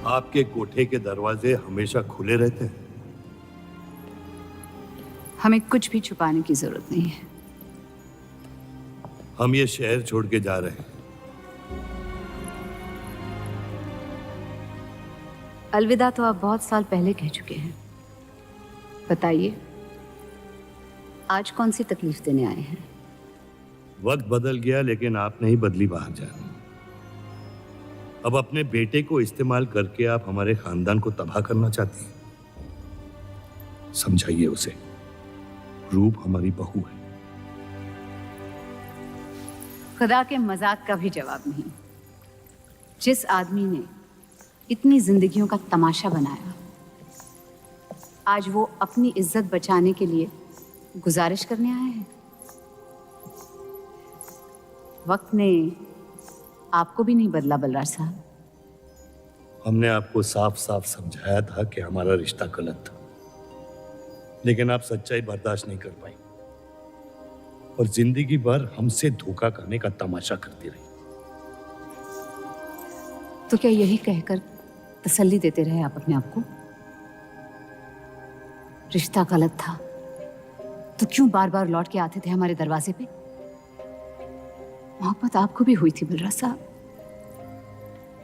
आपके कोठे के दरवाजे हमेशा खुले रहते हैं। हमें कुछ भी छुपाने की जरूरत नहीं है। हम ये शहर छोड़ के जा रहे हैं। अलविदा तो आप बहुत साल पहले कह चुके हैं। बताइए, आज कौन सी तकलीफ देने आए हैं? वक्त बदल गया, लेकिन आप नहीं बदली बाहरजान। अब अपने बेटे को इस्तेमाल करके आप हमारे खानदान को तबाह करना चाहती हैं। समझाइए उसे, रूप हमारी बहू है। खुदा के मजाक का भी जवाब नहीं। जिस आदमी ने इतनी जिंदगियों का तमाशा बनाया, आज वो अपनी इज्जत बचाने के लिए गुजारिश करने आए हैं। वक्त ने आपको भी नहीं बदला बलराज साहब। हमने आपको साफ साफ समझाया था कि हमारा रिश्ता गलत था, लेकिन आप सच्चाई बर्दाश्त नहीं कर पाई और जिंदगी भर हमसे धोखा करने का तमाशा करती रही। तो क्या यही कहकर तसल्ली देते रहे आप अपने आप को? रिश्ता गलत था तो क्यों बार बार लौट के आते थे हमारे दरवाजे पे? मोहब्बत आपको भी हुई थी बलराज साहब,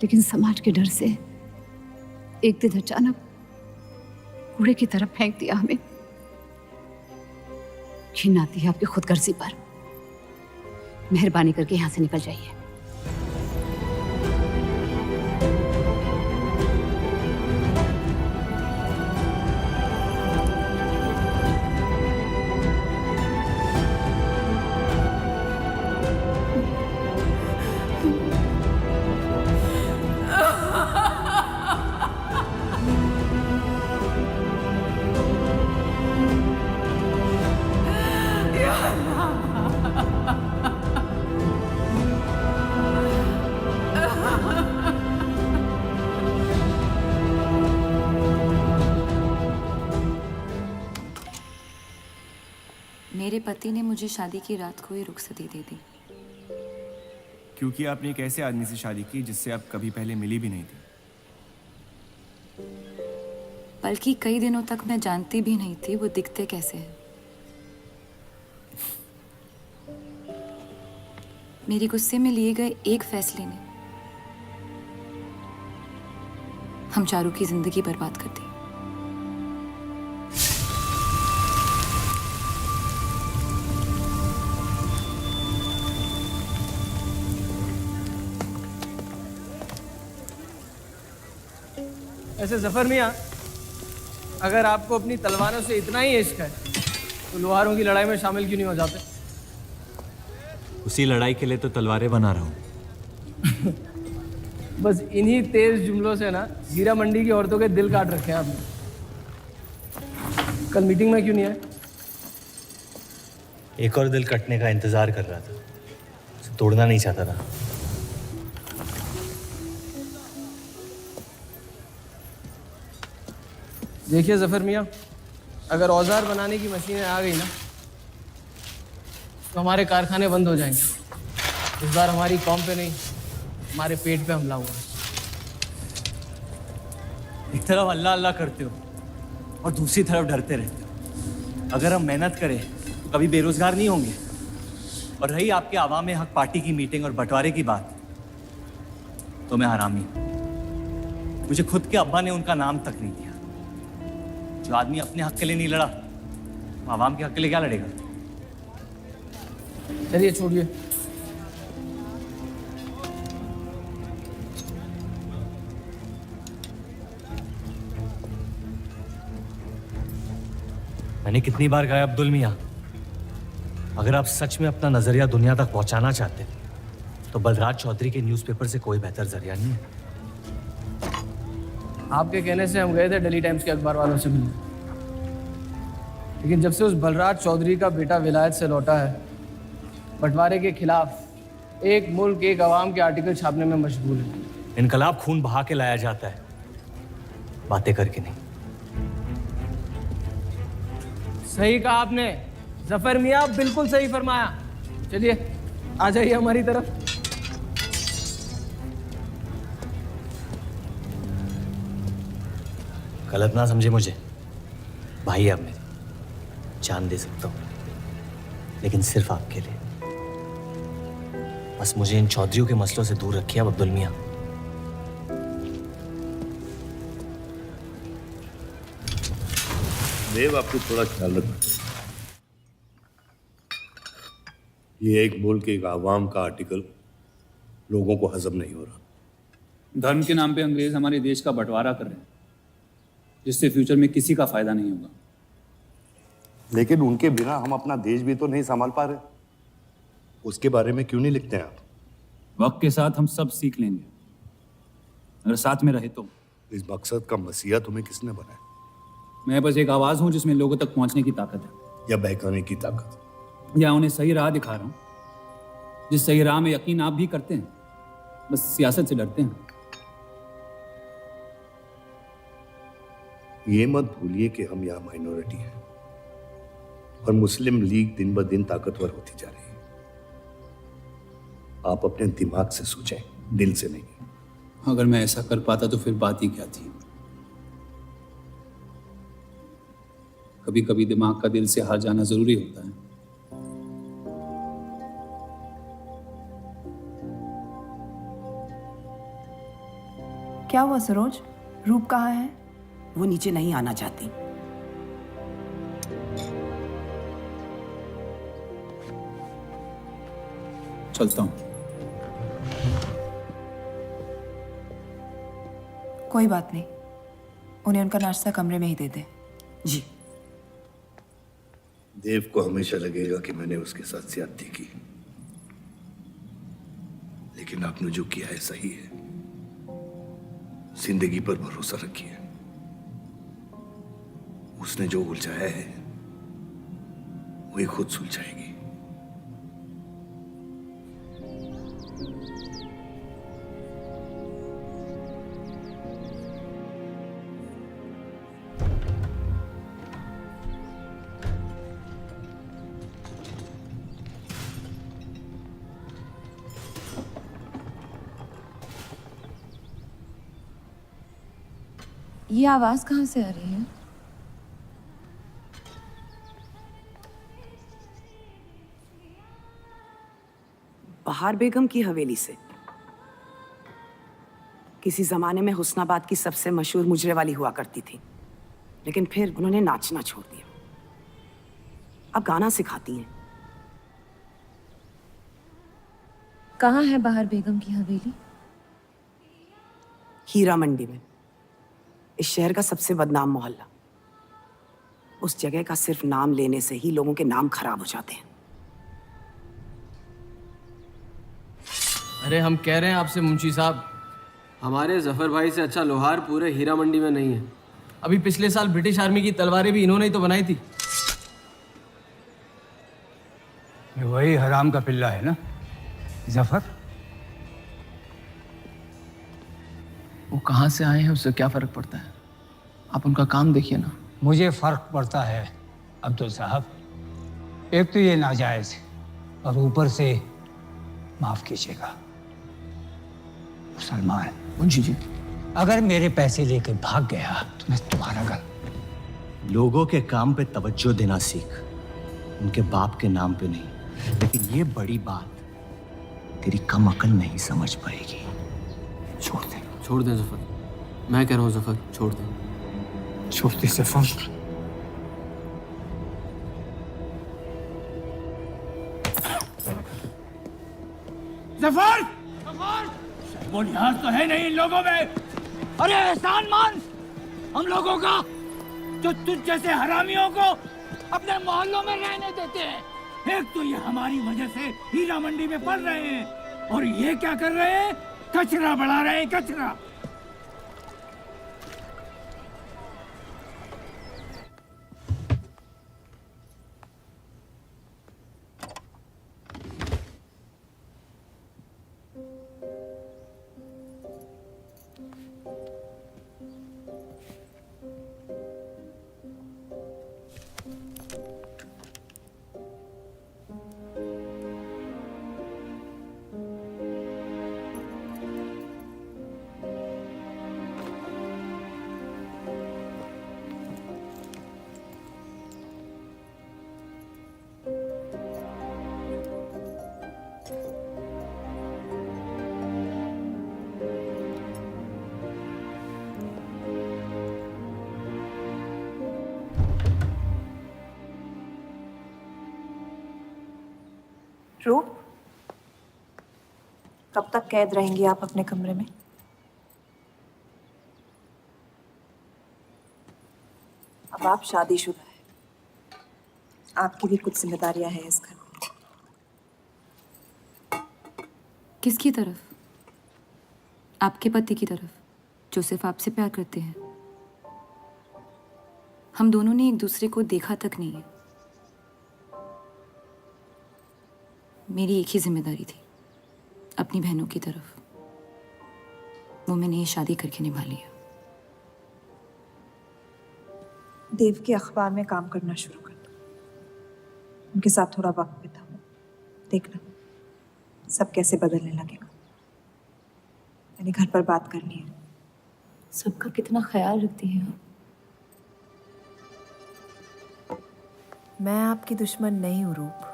लेकिन समाज के डर से एक दिन अचानक कूड़े की तरफ फेंक दिया हमें। घिन आती है आपकी खुदगर्जी पर। मेहरबानी करके यहां से निकल जाइए। मेरे पति ने मुझे शादी की रात को ही रुखसती दे दी। क्योंकि आपने एक ऐसे आदमी से शादी की जिससे आप कभी पहले मिली भी नहीं थी। बल्कि कई दिनों तक मैं जानती भी नहीं थी वो दिखते कैसे हैं। मेरे गुस्से में लिए गए एक फैसले ने हम चारू की जिंदगी बर्बाद कर दी। ऐसे जफर मियाँ, अगर आपको अपनी तलवारों से इतना ही इश्क है तो लोहारों की लड़ाई में शामिल क्यों नहीं हो जाते? उसी लड़ाई के लिए तो तलवारें बना रहा हूँ। बस इन्हीं तेज जुमलों से ना हीरा मंडी की औरतों के दिल काट रखे हैं आपने। कल मीटिंग में क्यों नहीं आए? एक और दिल कटने का इंतजार कर रहा था, उसे तोड़ना नहीं चाहता था। देखिए जफर मियाँ, अगर औजार बनाने की मशीनें आ गई ना तो हमारे कारखाने बंद हो जाएंगे। इस बार हमारी कौम पे नहीं, हमारे पेट पे हमला हुआ। एक तरफ अल्लाह अल्लाह करते हो और दूसरी तरफ डरते रहते हो। अगर हम मेहनत करें तो कभी बेरोजगार नहीं होंगे। और रही आपके आवाम हक पार्टी की मीटिंग और बंटवारे की बात, तो मैं हरामी। मुझे खुद के अब्बा ने उनका नाम तक नहीं दिया। जो आदमी अपने हक के लिए नहीं लड़ा, वो आवाम के हक के लिए क्या लड़ेगा? चलिए छोड़िए। मैंने कितनी बार कहा अब्दुल मियाँ, अगर आप सच में अपना नजरिया दुनिया तक पहुंचाना चाहते तो बलराज चौधरी के न्यूज़पेपर से कोई बेहतर जरिया नहीं है। आपके कहने से हम गए थे दिल्ली टाइम्स के अखबार वालों से मिलने, लेकिन जब से उस बलराज चौधरी का बेटा विलायत से लौटा है, बंटवारे के खिलाफ एक मुल्क एक आवाम के आर्टिकल छापने में मशगूल है। इनकलाब खून बहा के लाया जाता है, बातें करके नहीं। सही कहा आपने जफर मियाँ, बिल्कुल सही फरमाया। चलिए आ जाइए हमारी तरफ। गलत ना समझे मुझे, भाई आप मेरे, जान दे सकता हूँ, लेकिन सिर्फ आपके लिए। बस मुझे इन चौधरियों के मसलों से दूर रखिए अब अब्दुल मियाँ। देव, आपको थोड़ा ख्याल रखना चाहिए। ये एक मुल्क, एक आवाम का आर्टिकल लोगों को हजम नहीं हो रहा। धर्म के नाम पे अंग्रेज हमारे देश का बंटवारा कर रहे हैं, जिससे फ्यूचर में किसी का फायदा नहीं होगा। लेकिन उनके बिना हम अपना देश भी तो नहीं संभाल पा रहे। उसके बारे में क्यों नहीं लिखते हैं आप? वक्त के साथ हम सब सीख लेंगे, अगर साथ में रहे तो। इस मकसद का मसीहा तुम्हें किसने बनाया? मैं बस एक आवाज हूं जिसमें लोगों तक पहुंचने की ताकत है, या बहकाने की ताकत? या उन्हें सही राह दिखा रहा हूं, जिस सही राह में यकीन आप भी करते हैं, बस सियासत से डरते हैं। ये मत भूलिए कि हम यहाँ माइनॉरिटी हैं और मुस्लिम लीग दिन ब दिन ताकतवर होती जा रही है। आप अपने दिमाग से सोचें, दिल से नहीं। अगर मैं ऐसा कर पाता तो फिर बात ही क्या थी। कभी कभी दिमाग का दिल से हार जाना जरूरी होता है। क्या हुआ सरोज? रूप कहाँ है? वो नीचे नहीं आना चाहती। चलता हूं। कोई बात नहीं, उन्हें उनका नाश्ता कमरे में ही दे दे। जी। देव को हमेशा लगेगा कि मैंने उसके साथ ज्यादती की, लेकिन आपने जो किया है सही है। जिंदगी पर भरोसा रखिए, उसने जो उलझाया है वही खुद सुलझाएगी। ये आवाज कहाँ से आ रही है? बहार बेगम की हवेली से। किसी जमाने में हुस्नाबाद की सबसे मशहूर मुजरे वाली हुआ करती थी, लेकिन फिर उन्होंने नाचना छोड़ दिया। अब गाना सिखाती हैं। कहाँ है बहार बेगम की हवेली? हीरा मंडी में, इस शहर का सबसे बदनाम मोहल्ला। उस जगह का सिर्फ नाम लेने से ही लोगों के नाम खराब हो जाते हैं। अरे हम कह रहे हैं आपसे मुंशी साहब, हमारे जफर भाई से अच्छा लोहार पूरे हीरा मंडी में नहीं है। अभी पिछले साल ब्रिटिश आर्मी की तलवारें भी इन्होंने ही तो बनाई थी। ये वही हराम का पिल्ला है ना जफर? वो कहाँ से आए हैं उससे क्या फर्क पड़ता है? आप उनका काम देखिए ना। मुझे फर्क पड़ता है अब्दुल साहब। एक तो ये नाजायज और ऊपर से माफ कीजिएगा मुसलमान मुंशी जी, अगर मेरे पैसे लेकर भाग गया तो मैं तुम्हारा गल। लोगों के काम पे तवज्जो देना सीख, उनके बाप के नाम पे नहीं। लेकिन ये बड़ी बात तेरी कम अकल नहीं समझ पाएगी। छोड़ दे, छोड़ दें जफर। मैं कह रहा हूँ जफर, छोड़ दें। छोड़ दे जफर। जफर! वो लिहाज तो है नहीं इन लोगों में। अरे एहसान मान हम लोगों का, जो तुझ जैसे हरामियों को अपने मोहल्लों में रहने देते हैं। एक तो ये हमारी वजह से हीरा मंडी में पड़ रहे हैं, और ये क्या कर रहे हैं? कचरा बढ़ा रहे हैं, कचरा। रूप, कब तक कैद रहेंगी आप अपने कमरे में? अब आप शादीशुदा है, आपकी भी कुछ जिम्मेदारियां हैं इस घर में। किसकी तरफ? आपके पति की तरफ, जो सिर्फ आपसे प्यार करते हैं। हम दोनों ने एक दूसरे को देखा तक नहीं है। मेरी एक ही जिम्मेदारी थी, अपनी बहनों की तरफ। वो मैंने ये शादी करके निभा लिया। देव के अखबार में काम करना शुरू कर दो, उनके साथ थोड़ा वक्त बिताओ, देखना सब कैसे बदलने लगेगा। मैंने घर पर बात करनी है। सबका कितना ख्याल रखती हैं आप। मैं आपकी दुश्मन नहीं हूँ रूप,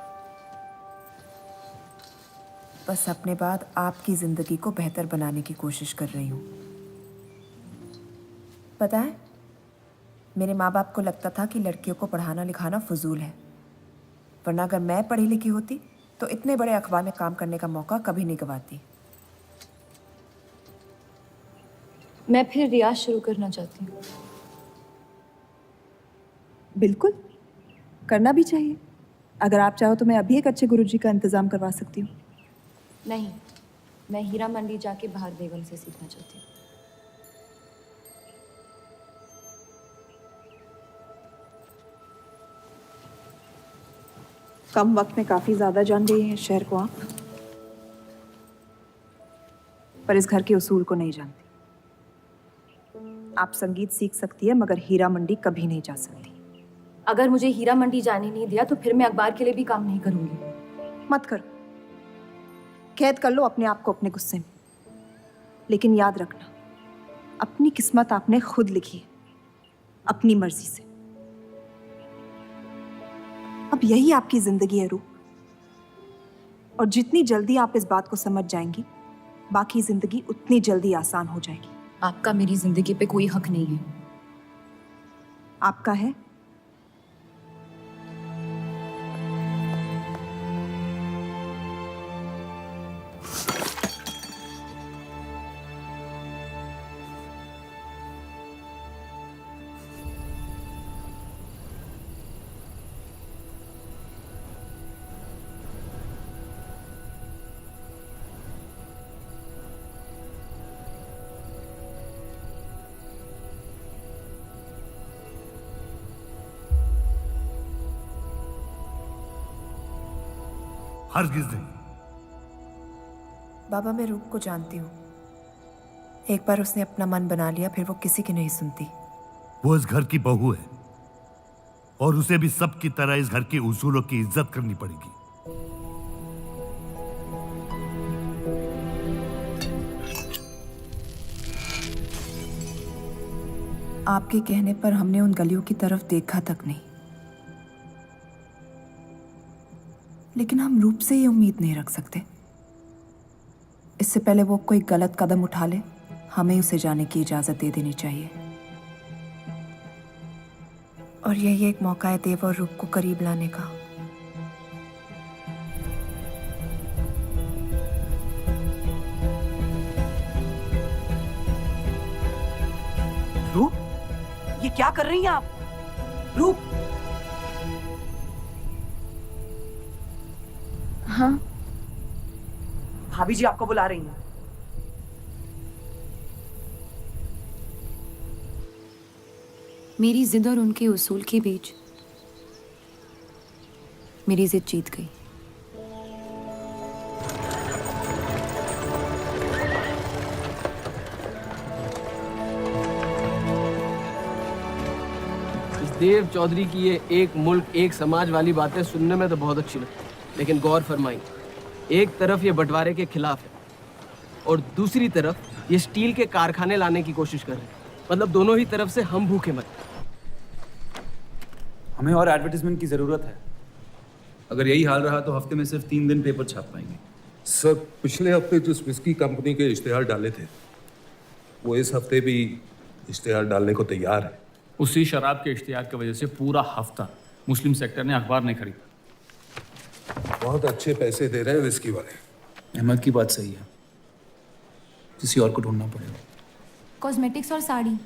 बस अपने बाद आपकी जिंदगी को बेहतर बनाने की कोशिश कर रही हूँ। पता है, मेरे माँ बाप को लगता था कि लड़कियों को पढ़ाना लिखाना फजूल है, वरना अगर मैं पढ़ी लिखी होती तो इतने बड़े अखबार में काम करने का मौका कभी नहीं गंवाती। मैं फिर रियाज शुरू करना चाहती हूँ। बिल्कुल, करना भी चाहिए। अगर आप चाहो तो मैं अभी एक अच्छे गुरुजी का इंतजाम करवा सकती हूँ। नहीं, मैं हीरा मंडी जाके बाहर बेगम से सीखना चाहती हूँ। कम वक्त में काफी ज्यादा जान गई हैं इस शहर को आप, पर इस घर के उसूल को नहीं जानती। आप संगीत सीख सकती है, मगर हीरा मंडी कभी नहीं जा सकती। अगर मुझे हीरा मंडी जाने नहीं दिया तो फिर मैं अखबार के लिए भी काम नहीं करूंगी। मत करो, कैद कर लो अपने आप को अपने गुस्से में, लेकिन याद रखना, अपनी किस्मत आपने खुद लिखी है, अपनी मर्जी से। अब यही आपकी जिंदगी है रूप, और जितनी जल्दी आप इस बात को समझ जाएंगी, बाकी जिंदगी उतनी जल्दी आसान हो जाएगी। आपका मेरी जिंदगी पे कोई हक नहीं है। आपका है। हरगिज नहीं। बाबा, मैं रूप को जानती हूँ। एक बार उसने अपना मन बना लिया, फिर वो किसी की नहीं सुनती। वो इस घर की बहू है और उसे भी सबकी तरह इस घर के उसूलों की इज्जत करनी पड़ेगी। आपके कहने पर हमने उन गलियों की तरफ देखा तक नहीं, लेकिन हम रूप से ये उम्मीद नहीं रख सकते। इससे पहले वो कोई गलत कदम उठा ले, हमें उसे जाने की इजाजत दे देनी चाहिए। और यही एक मौका है देव और रूप को करीब लाने का। रूप, ये क्या कर रही हैं आप? रूप! हाँ, भाभी जी आपको बुला रही हैं। मेरी जिद और उनके उसूल के बीच मेरी जिद जीत गई। देव चौधरी की ये एक मुल्क एक समाज वाली बातें सुनने में तो बहुत अच्छी लगती, लेकिन गौर फरमाई, एक तरफ ये बंटवारे के खिलाफ है और दूसरी तरफ ये स्टील के कारखाने लाने की कोशिश कर रहे हैं। मतलब दोनों ही तरफ से हम भूखे मत। हमें और एडवर्टाइजमेंट की ज़रूरत है। अगर यही हाल रहा तो हफ्ते में सिर्फ 3 दिन पेपर छाप पाएंगे। सर, पिछले हफ्ते जिस विस्की कंपनी के इश्तेहार डाले थे, वो इस हफ्ते भी इश्तेहार डालने को तैयार है। उसी शराब के इश्तिहार की वजह से पूरा हफ्ता मुस्लिम सेक्टर ने अखबार नहीं खरीदा। बहुत अच्छे पैसे दे रहे हैं विस्की वाले। अहमद की बात सही है, किसी और को ढूंढना पड़ेगा। कॉस्मेटिक्स और साड़ी।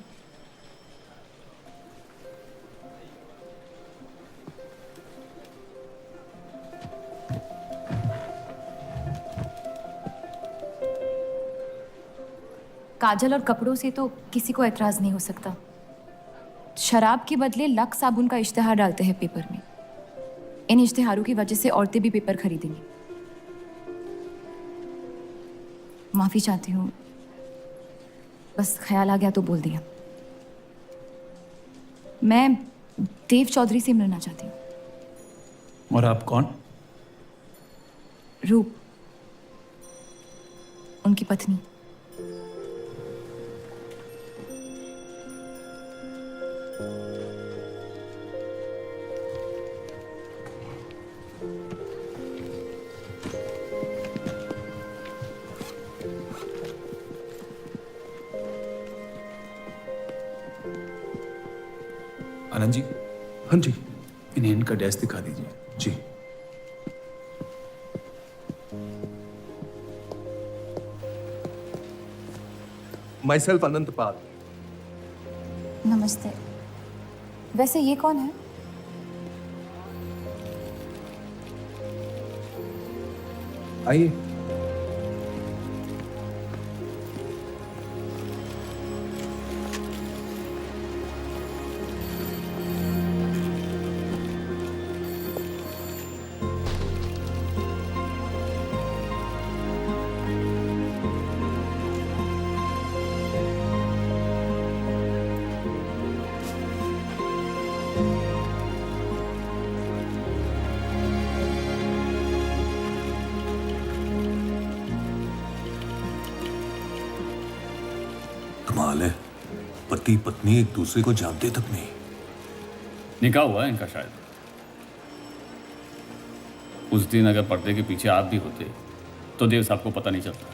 काजल और कपड़ों से तो किसी को एतराज नहीं हो सकता। शराब के बदले लक्स साबुन का इश्तिहार डालते हैं पेपर में। इन इश्तिहारों की वजह से औरतें भी पेपर खरीदेंगी। माफी चाहती हूँ, बस ख्याल आ गया तो बोल दिया। मैं देव चौधरी से मिलना चाहती हूँ। और आप कौन? रूप, उनकी पत्नी। आनंद जी। हाँ जी। इन्हें इनका डेस्क दिखा दीजिए। जी। माई सेल्फ अनंत पाल। नमस्ते। वैसे ये कौन है? आइए। कमाल है, पति पत्नी एक दूसरे को जानते तक नहीं। निकाह हुआ है इनका शायद। उस दिन अगर पर्दे के पीछे आप भी होते तो देव साहब को पता नहीं चलता।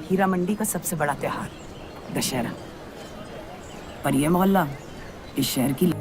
हीरा मंडी का सबसे बड़ा त्योहार दशहरा, पर यह मोहल्ला इस शहर की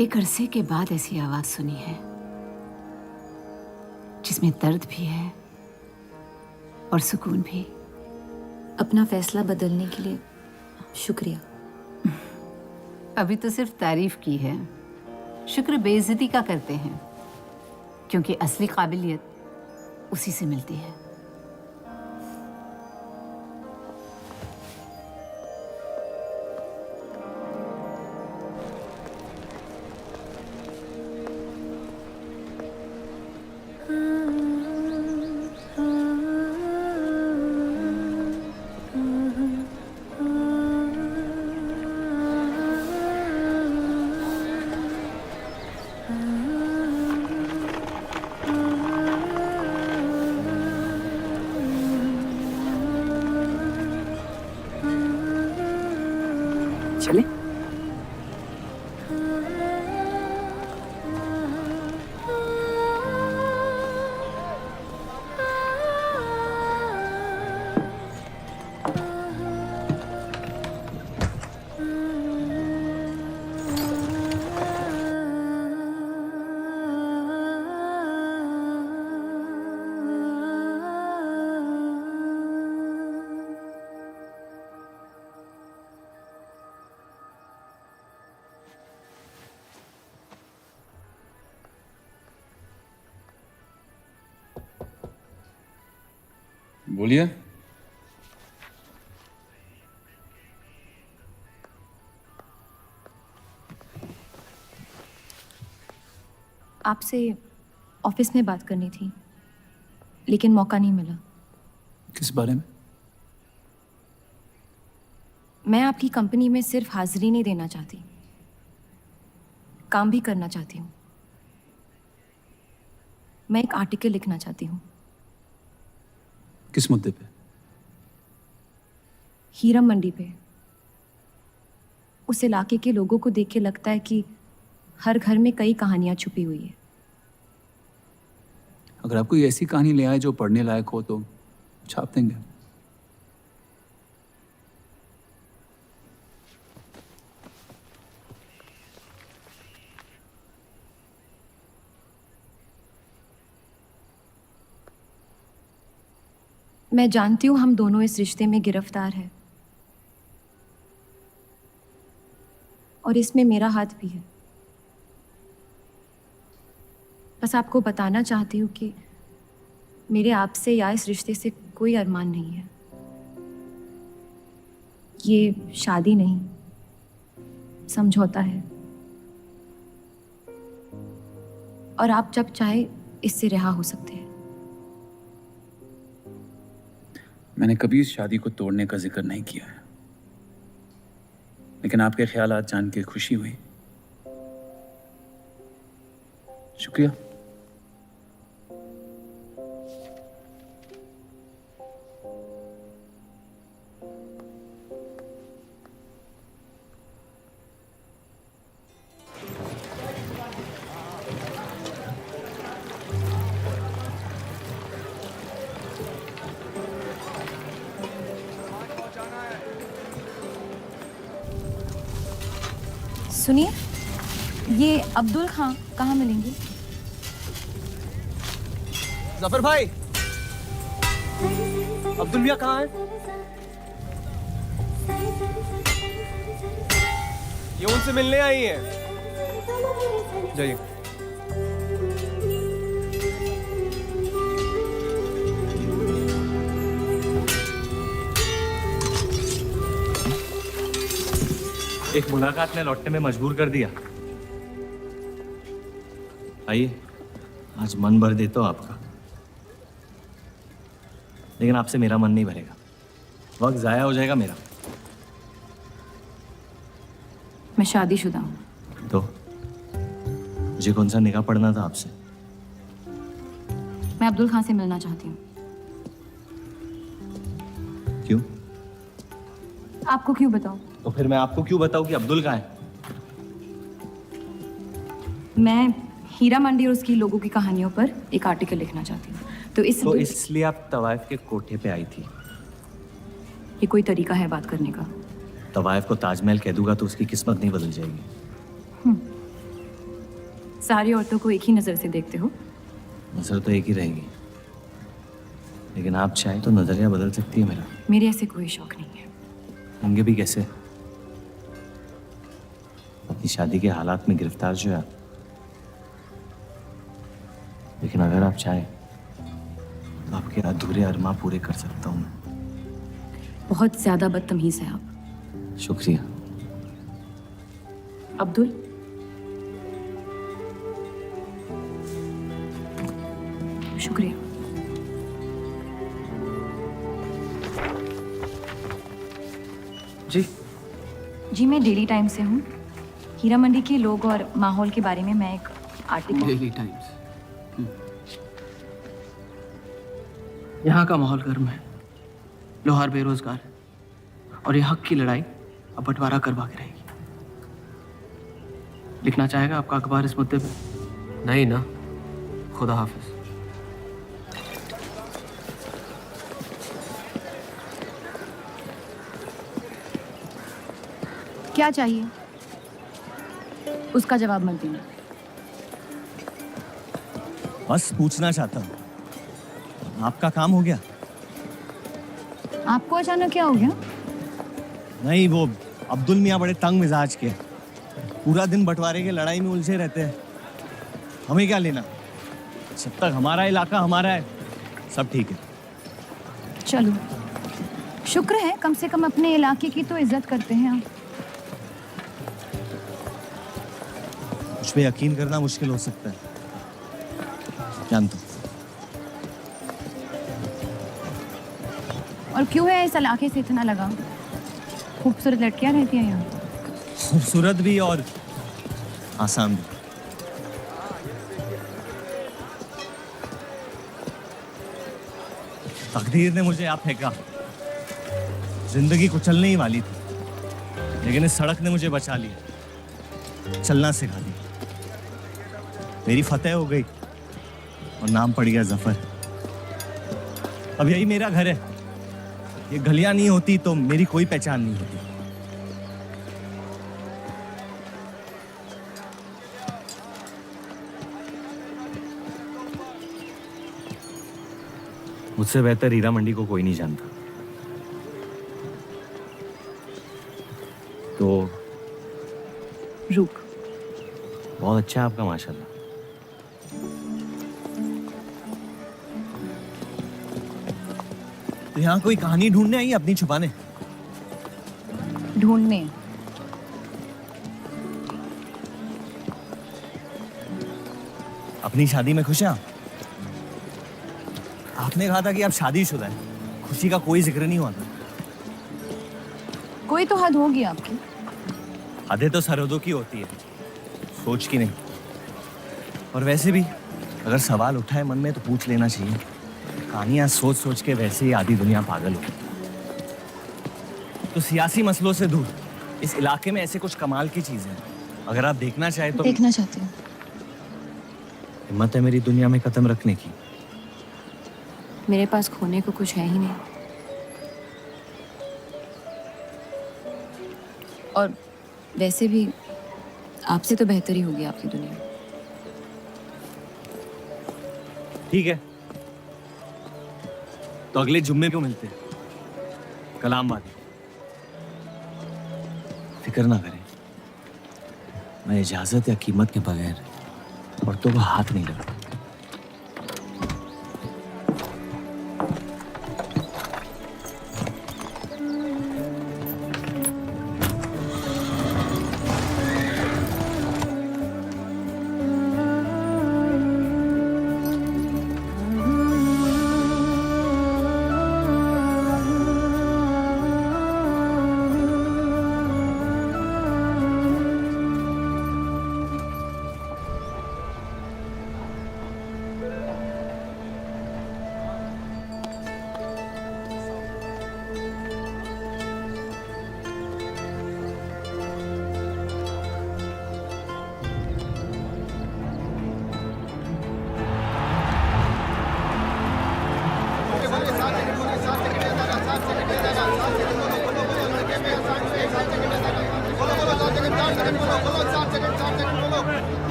एक अरसे के बाद ऐसी आवाज सुनी है जिसमें दर्द भी है और सुकून भी। अपना फैसला बदलने के लिए शुक्रिया। अभी तो सिर्फ तारीफ की है, शुक्र बेइज्जती का करते हैं, क्योंकि असली काबिलियत उसी से मिलती है। चले? बोलिए। आपसे ऑफिस में बात करनी थी, लेकिन मौका नहीं मिला। किस बारे में? मैं आपकी कंपनी में सिर्फ हाजिरी नहीं देना चाहती, काम भी करना चाहती हूँ। मैं एक आर्टिकल लिखना चाहती हूँ। किस मुद्दे पे? हीरा मंडी पे। उस इलाके के लोगों को देख के लगता है कि हर घर में कई कहानियां छुपी हुई है। अगर आप कोई ऐसी कहानी ले आए जो पढ़ने लायक हो तो छाप देंगे। मैं जानती हूँ हम दोनों इस रिश्ते में गिरफ्तार हैं, और इसमें मेरा हाथ भी है। बस आपको बताना चाहती हूँ कि मेरे आपसे या इस रिश्ते से कोई अरमान नहीं है। ये शादी नहीं, समझौता है, और आप जब चाहे इससे रिहा हो सकते हैं। मैंने कभी इस शादी को तोड़ने का जिक्र नहीं किया है, लेकिन आपके ख्यालात जान के खुशी हुई। शुक्रिया। सुनिए, ये अब्दुल खां कहाँ मिलेंगे? जफर भाई, अब्दुल मियां कहाँ है? ये उनसे मिलने आई है। जाइए। एक मुलाकात ने लौटने में मजबूर कर दिया। आइए, आज मन भर देता हूं आपका, लेकिन आपसे मेरा मन नहीं भरेगा। वक्त जाया हो जाएगा मेरा। मैं शादीशुदा हूँ। तो मुझे कौन सा निकाह पढ़ना था आपसे? मैं अब्दुल खां से मिलना चाहती हूँ। क्यों? आपको क्यों बताऊँ? तो फिर मैं आपको क्यों बताऊं कि अब्दुल कहाँ है? मैं हीरा मंडी और उसकी लोगों की कहानियों पर एक आर्टिकल लिखना चाहती हूँ। तो इसलिए आप तवाइफ के कोठे पे आई थी? ये कोई तरीका है बात करने का? तवाइफ को ताजमहल कह दूंगा तो उसकी किस्मत नहीं बदल जाएगी। सारी औरतों को एक ही नजर से देखते हो? नजर तो एक ही रहेगी, लेकिन आप चाहे तो नजरिया बदल सकती है मेरा। मेरे ऐसे कोई शौक नहीं है। होंगे भी कैसे? अपनी शादी के हालात में गिरफ्तार जो है, लेकिन अगर आप चाहें तो आपके अधूरे अरमा पूरे कर सकता हूँ मैं। बहुत ज्यादा बदतमीज है आप। शुक्रिया। अब्दुल, शुक्रिया। जी जी, मैं डेली टाइम्स से हूँ। हीरा मंडी के लोग और माहौल के बारे में मैं एक आर्टिकल। Daily times. यहाँ का माहौल गर्म है, लोहार बेरोजगार है, और ये हक की लड़ाई अब बंटवारा करवा के रहेगी। लिखना चाहेगा आपका अखबार इस मुद्दे पे? नहीं ना, खुदा हाफिज। क्या चाहिए उसका जवाब मत देना। बस पूछना चाहता हूँ, आपका काम हो गया? आपको अचानक क्या हो गया? नहीं, वो अब्दुल मियाँ बड़े तंग मिजाज के, पूरा दिन बंटवारे के लड़ाई में उलझे रहते हैं। हमें क्या लेना, जब तक हमारा इलाका हमारा है सब ठीक है। चलो, शुक्र है कम से कम अपने इलाके की तो इज्जत करते हैं आप। मुझ पे यकीन करना मुश्किल हो सकता है, जानता हूं। और क्यों है इस इलाके से इतना लगाव? खूबसूरत लड़कियां रहती हैं यहाँ। खूबसूरत भी और आसान भी। तकदीर ने मुझे यहाँ फेंका। जिंदगी कुचलने ही वाली थी, लेकिन इस सड़क ने मुझे बचा लिया, चलना सिखा दिया। मेरी फतेह हो गई और नाम पड़ गया जफर। अब यही मेरा घर है। ये गलियां नहीं होती तो मेरी कोई पहचान नहीं होती। मुझसे बेहतर हीरा मंडी को कोई नहीं जानता। तो रुक। बहुत अच्छा है आपका, माशाल्लाह। तो यहाँ कोई कहानी ढूंढने आई, अपनी छुपाने? ढूंढने? अपनी शादी में खुश हैं आप? आपने कहा था कि आप शादीशुदा हैं, खुशी का कोई जिक्र नहीं हुआ था। कोई तो हद होगी आपकी। हदें तो सरहदों की होती है, सोच की नहीं। और वैसे भी अगर सवाल उठा है मन में तो पूछ लेना चाहिए। कहानियां सोच सोच के वैसे ही आधी दुनिया पागल हो गई। तो सियासी मसलों से दूर इस इलाके में ऐसे कुछ कमाल की चीजें हैं, अगर आप देखना चाहे तो। देखना चाहती हूँ। हिम्मत है मेरी दुनिया में कदम रखने की? मेरे पास खोने को कुछ है ही नहीं। और वैसे भी आपसे तो बेहतर ही होगी आपकी दुनिया। ठीक है, तो अगले जुम्मे को मिलते हैं, कलाम बात। फिक्र ना करें, मैं इजाजत या कीमत के बगैर औरतों को हाथ नहीं लगाता।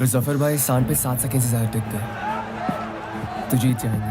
अगर जफर भाई सांड पे 7 सेकंड से ज्यादा टिक गए तो जीत जाएंगे।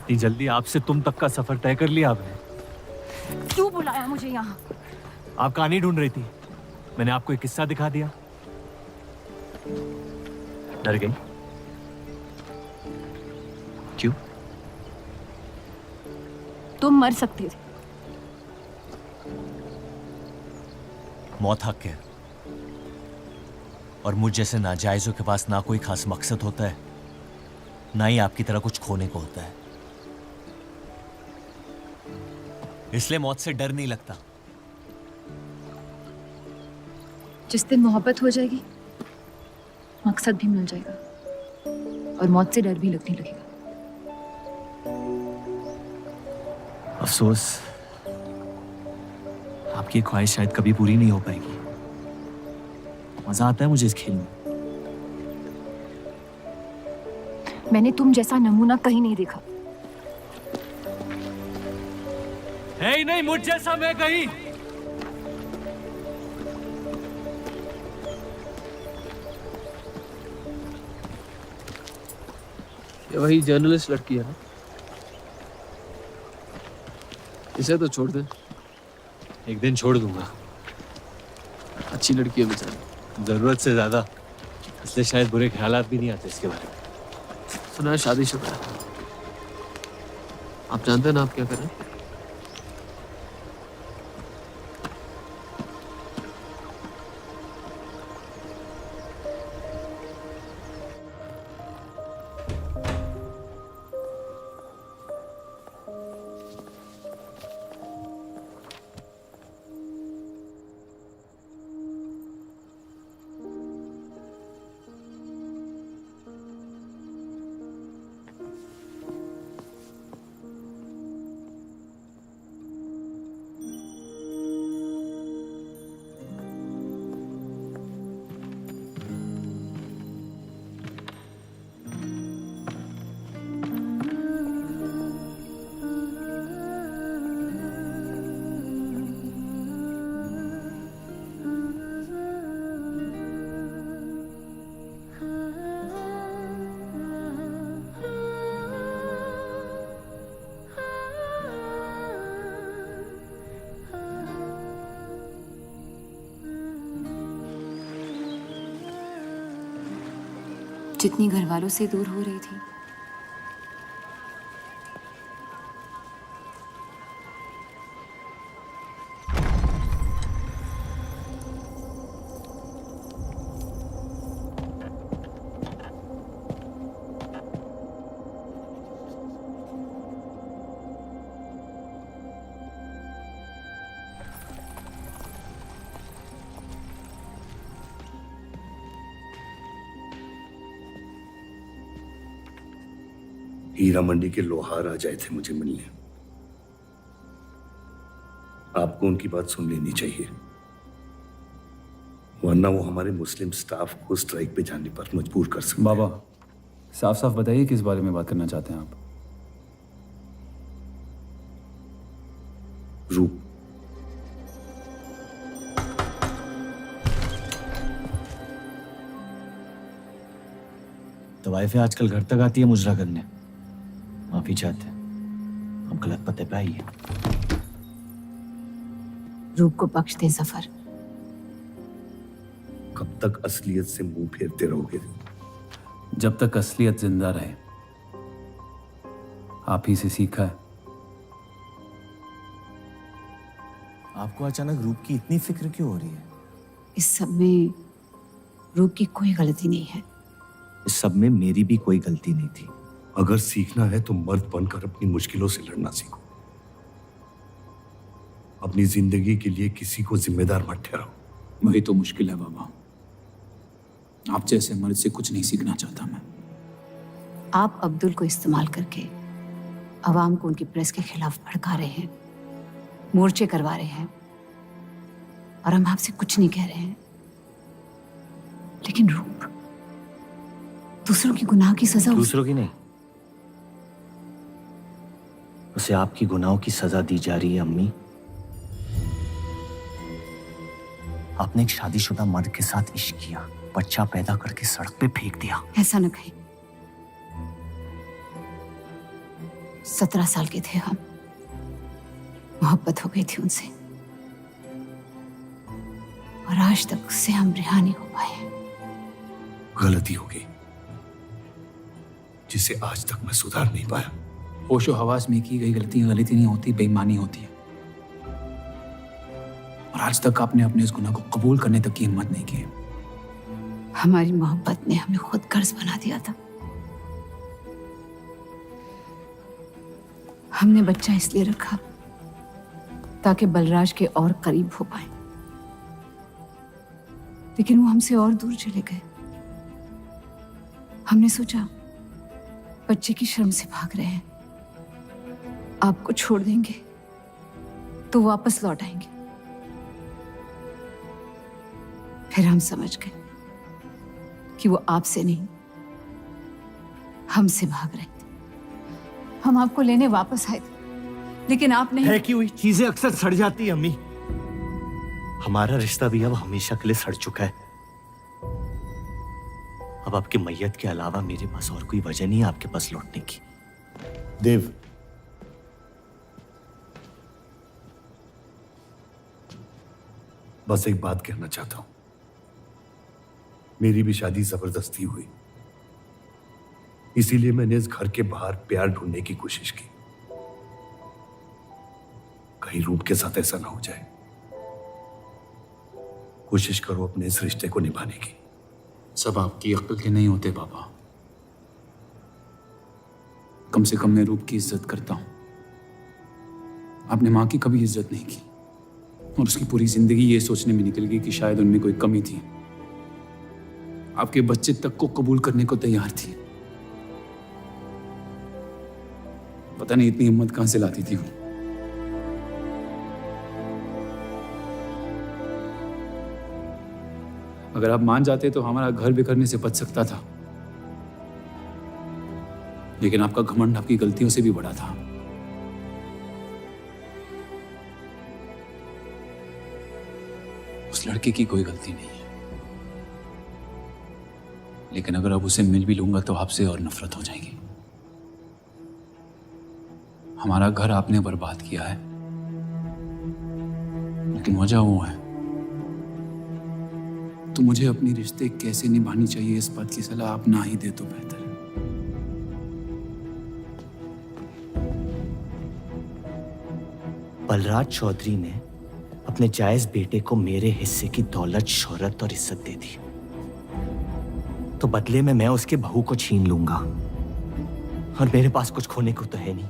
इतनी जल्दी आपसे तुम तक का सफर तय कर लिया आपने? क्यों बुलाया मुझे यहाँ? आप कहानी ढूंढ रही थी, मैंने आपको एक किस्सा दिखा दिया। डर गई? क्यों? तुम मर सकते थे। मौत हक है, और मुझ जैसे नाजायजों के पास ना कोई खास मकसद होता है, ना ही आपकी तरह कुछ खोने को होता है। इसलिए मौत से डर नहीं लगता। जिस दिन मोहब्बत हो जाएगी, मकसद भी मिल जाएगा और मौत से डर भी लगने लगेगा। अफसोस, आपकी ख्वाहिश शायद कभी पूरी नहीं हो पाएगी। मजा आता है मुझे इस खेल में। मैंने तुम जैसा नमूना कहीं नहीं देखा। है ही नहीं मुझ जैसा मैं कहीं। ये वही जर्नलिस्ट लड़की है ना? इसे तो छोड़ दे। एक दिन छोड़ दूंगा। अच्छी लड़की है बेचारी। जरूरत से ज्यादा, इसलिए शायद बुरे ख्यालात भी नहीं आते इसके बारे में। सुना है शादीशुदा है। आप जानते हैं ना आप क्या करें? जितनी घर वालों से दूर हो रही थी, हीरा मंडी के लोहार आ जाए थे मुझे मिलने। आपको उनकी बात सुन लेनी चाहिए, वरना वो हमारे मुस्लिम स्टाफ को स्ट्राइक पे जाने पर मजबूर कर सकते। बाबा साफ साफ बताइए किस बारे में बात करना चाहते हैं आप? रूप। तो वाइफ आजकल घर तक आती है मुजरा करने। माफी चाहते हैं, हम गलत पते पे आई है। रूप को बख्श दे जफर। कब तक असलियत से मुंह फेरते रहोगे? जब तक असलियत जिंदा रहे। आप ही से सीखा है। आपको अचानक रूप की इतनी फिक्र क्यों हो रही है? इस सब में रूप की कोई गलती नहीं है। इस सब में मेरी भी कोई गलती नहीं थी। अगर सीखना है तो मर्द बनकर अपनी मुश्किलों से लड़ना सीखो। अपनी जिंदगी के लिए किसी को जिम्मेदार मत ठहराओ। वही तो मुश्किल है बाबा। आप जैसे मर्द से कुछ नहीं सीखना चाहता मैं। आप अब्दुल को इस्तेमाल करके अवाम को उनकी प्रेस के खिलाफ भड़का रहे हैं, मोर्चे करवा रहे हैं, और हम आपसे कुछ नहीं कह रहे हैं। लेकिन रूप, दूसरों की गुनाह की सजा दूसरों की नहीं, उसे आपकी गुनाहों की सजा दी जा रही है। अम्मी, आपने एक शादीशुदा मर्द के साथ इश्क किया, बच्चा पैदा करके सड़क पे फेंक दिया। ऐसा न कहें। 17 साल के थे हम, मोहब्बत हो गई थी उनसे, और आज तक उससे हम रिहा नहीं हो पाए। गलती हो गई जिसे आज तक मैं सुधार नहीं पाया। होशो हवास में की गई गलती गलती नहीं होती, बेईमानी होती है। और आज तक आपने अपने इस गुनाह को कबूल करने तक की हिम्मत नहीं की। हमारी मोहब्बत ने हमें खुद कर्ज बना दिया था। हमने बच्चा इसलिए रखा ताकि बलराज के और करीब हो पाए, लेकिन वो हमसे और दूर चले गए। हमने सोचा बच्चे की शर्म से भाग रहे हैं, आपको छोड़ देंगे तो वापस लौट आएंगे। फिर हम समझ गए कि वो आपसे नहीं, हमसे भाग रहे थे। हम आपको लेने वापस आए थे, लेकिन आप नहीं। फेंकी हुई चीजें अक्सर सड़ जाती है अम्मी। हमारा रिश्ता भी अब हमेशा के लिए सड़ चुका है। अब आपकी मैयत के अलावा मेरे पास और कोई वजह नहीं है आपके पास लौटने की। देव, बस एक बात कहना चाहता हूं। मेरी भी शादी जबरदस्ती हुई, इसीलिए मैंने इस घर के बाहर प्यार ढूंढने की कोशिश की। कहीं रूप के साथ ऐसा ना हो जाए। कोशिश करो अपने इस रिश्ते को निभाने की। सब आपकी अक्ल के नहीं होते बाबा। कम से कम मैं रूप की इज्जत करता हूं। आपने मां की कभी इज्जत नहीं की, और उसकी पूरी जिंदगी ये सोचने में निकल गई कि शायद उनमें कोई कमी थी। आपके बच्चे तक को कबूल करने को तैयार थी। पता नहीं इतनी हिम्मत कहां से लाती थी वो। अगर आप मान जाते तो हमारा घर बिखरने से बच सकता था, लेकिन आपका घमंड आपकी गलतियों से भी बड़ा था। उस लड़के की कोई गलती नहीं है, लेकिन अगर अब उसे मिल भी लूंगा तो आपसे और नफरत हो जाएगी। हमारा घर आपने बर्बाद किया है, लेकिन वजह वो है तो मुझे अपने रिश्ते कैसे निभानी चाहिए इस बात की सलाह आप ना ही दे तो बेहतर है। बलराज चौधरी ने अपने जायज बेटे को मेरे हिस्से की दौलत, शोहरत और इज्जत दे दी, तो बदले में मैं उसके बहू को छीन लूंगा, और मेरे पास कुछ खोने को तो है नहीं।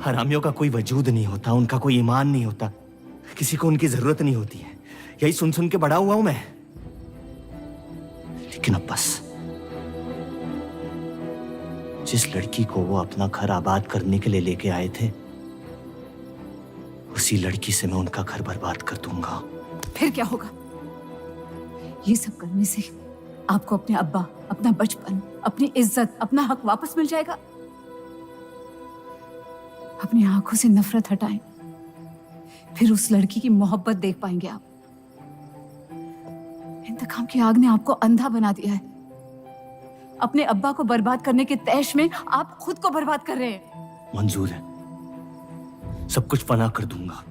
हरामियों का कोई वजूद नहीं होता, उनका कोई ईमान नहीं होता, किसी को उनकी जरूरत नहीं होती है। यही सुन सुन के बड़ा हुआ हूं मैं। लेकिन अब बस, जिस लड़की को वो अपना घर आबाद करने के लिए लेके आए थे, उसी लड़की से मैं उनका घर बर्बाद कर दूंगा। फिर क्या होगा? ये सब करने से आपको अपने अब्बा, अपना बचपन, अपनी इज्जत, अपना हक वापस मिल जाएगा। अपनी आंखों से नफरत हटाएं, फिर उस लड़की की मोहब्बत देख पाएंगे आप। इंतकाम की आग ने आपको अंधा बना दिया है। अपने अब्बा को बर्बाद करने के तैश में आप खुद को बर्बाद कर रहे हैं। मंजूर है, सब कुछ फना कर दूंगा।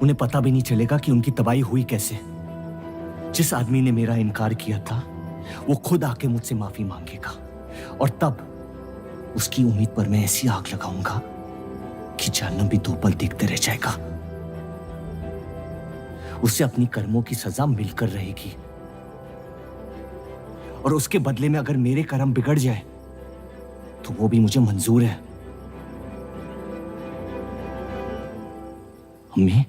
उन्हें पता भी नहीं चलेगा कि उनकी तबाही हुई कैसे। जिस आदमी ने मेरा इनकार किया था, वो खुद आके मुझसे माफी मांगेगा, और तब उसकी उम्मीद पर मैं ऐसी आग लगाऊंगा कि जहन्नम भी 2 पल देखते रह जाएगा। उसे अपनी कर्मों की सजा मिलकर रहेगी, और उसके बदले में अगर मेरे कर्म बिगड़ जाए तो वो भी मुझे मंजूर है। अम्मी,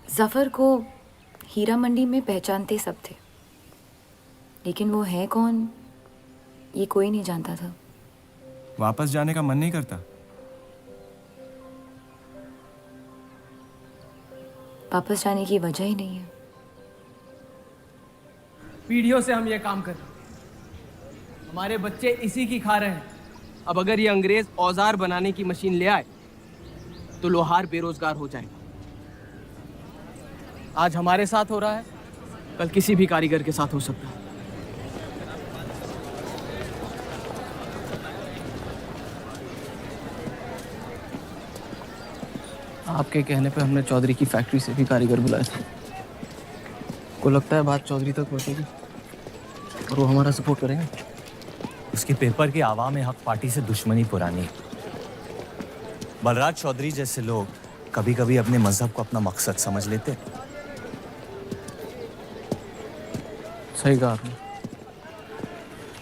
जफर को हीरा मंडी में पहचानते सब थे, लेकिन वो है कौन ये कोई नहीं जानता था। वापस जाने का मन नहीं करता? वापस जाने की वजह ही नहीं है। पीढ़ियों से हम ये काम कर रहे हैं, हमारे बच्चे इसी की खा रहे हैं। अब अगर ये अंग्रेज औजार बनाने की मशीन ले आए तो लोहार बेरोजगार हो जाएगा। आज हमारे साथ हो रहा है, कल किसी भी कारीगर के साथ हो सकता है। आपके कहने पे हमने चौधरी की फैक्ट्री से भी कारीगर बुलाए थे। को लगता है बात चौधरी तक पहुंचेगी और वो हमारा सपोर्ट करेंगे। उसके पेपर की आवाम हक पार्टी से दुश्मनी पुरानी है। बलराज चौधरी जैसे लोग कभी कभी अपने मजहब को अपना मकसद समझ लेते। सही कहा आपने।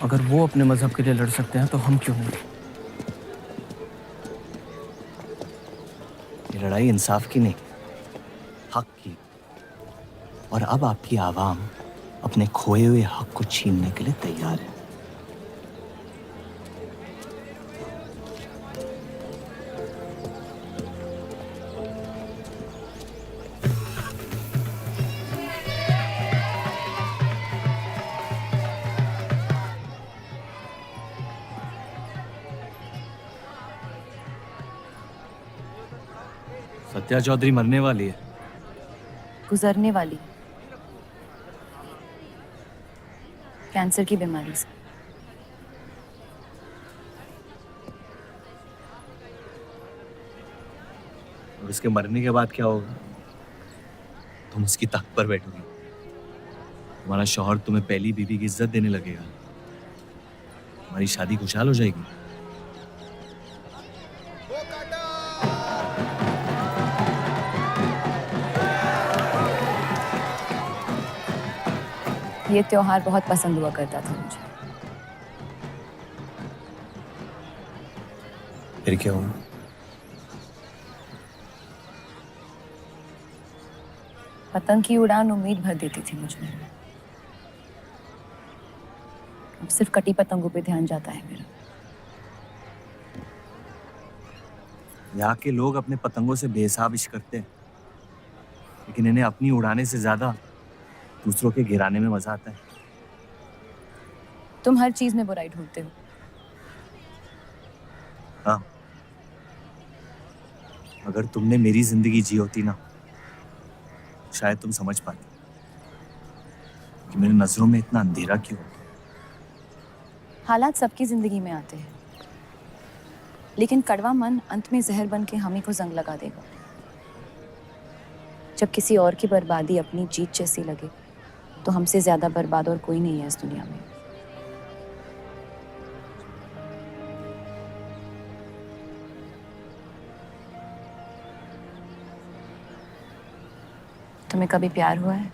अगर वो अपने मजहब के लिए लड़ सकते हैं तो हम क्यों नहीं? ये लड़ाई इंसाफ की नहीं, हक की। और अब आपकी आवाम अपने खोए हुए हक को छीनने के लिए तैयार है। सत्या चौधरी मरने वाली है। गुजरने वाली, कैंसर की बीमारी से। और उसके मरने के बाद क्या होगा? तुम उसकी तख्त पर बैठोगी, तुम्हारा शौहर तुम्हें पहली बीवी की इज्जत देने लगेगा, हमारी शादी खुशहाल हो जाएगी। ये त्योहार बहुत पसंद हुआ करता था मुझे। फिर क्या हुआ? पतंग की उड़ान उम्मीद भर देती थी मुझमें। अब सिर्फ कटी पतंगों पे ध्यान जाता है मेरा। यहाँ के लोग अपने पतंगों से बेहिसाब इश्क करते हैं, लेकिन इन्हें अपनी उड़ाने से ज्यादा दूसरों के गिराने में मजा आता है। तुम हर चीज में बुराई ढूंढते हो। हाँ, अगर तुमने मेरी जिंदगी जी होती ना, शायद तुम समझ पाती कि मेरी नजरों में इतना अंधेरा क्यों है। हालात सबकी जिंदगी में आते हैं, लेकिन कड़वा मन अंत में जहर बन के हम ही को जंग लगा देगा। जब किसी और की बर्बादी अपनी जीत जैसी लगे, तो हमसे ज्यादा बर्बाद और कोई नहीं है इस दुनिया में। तुम्हें कभी प्यार हुआ है?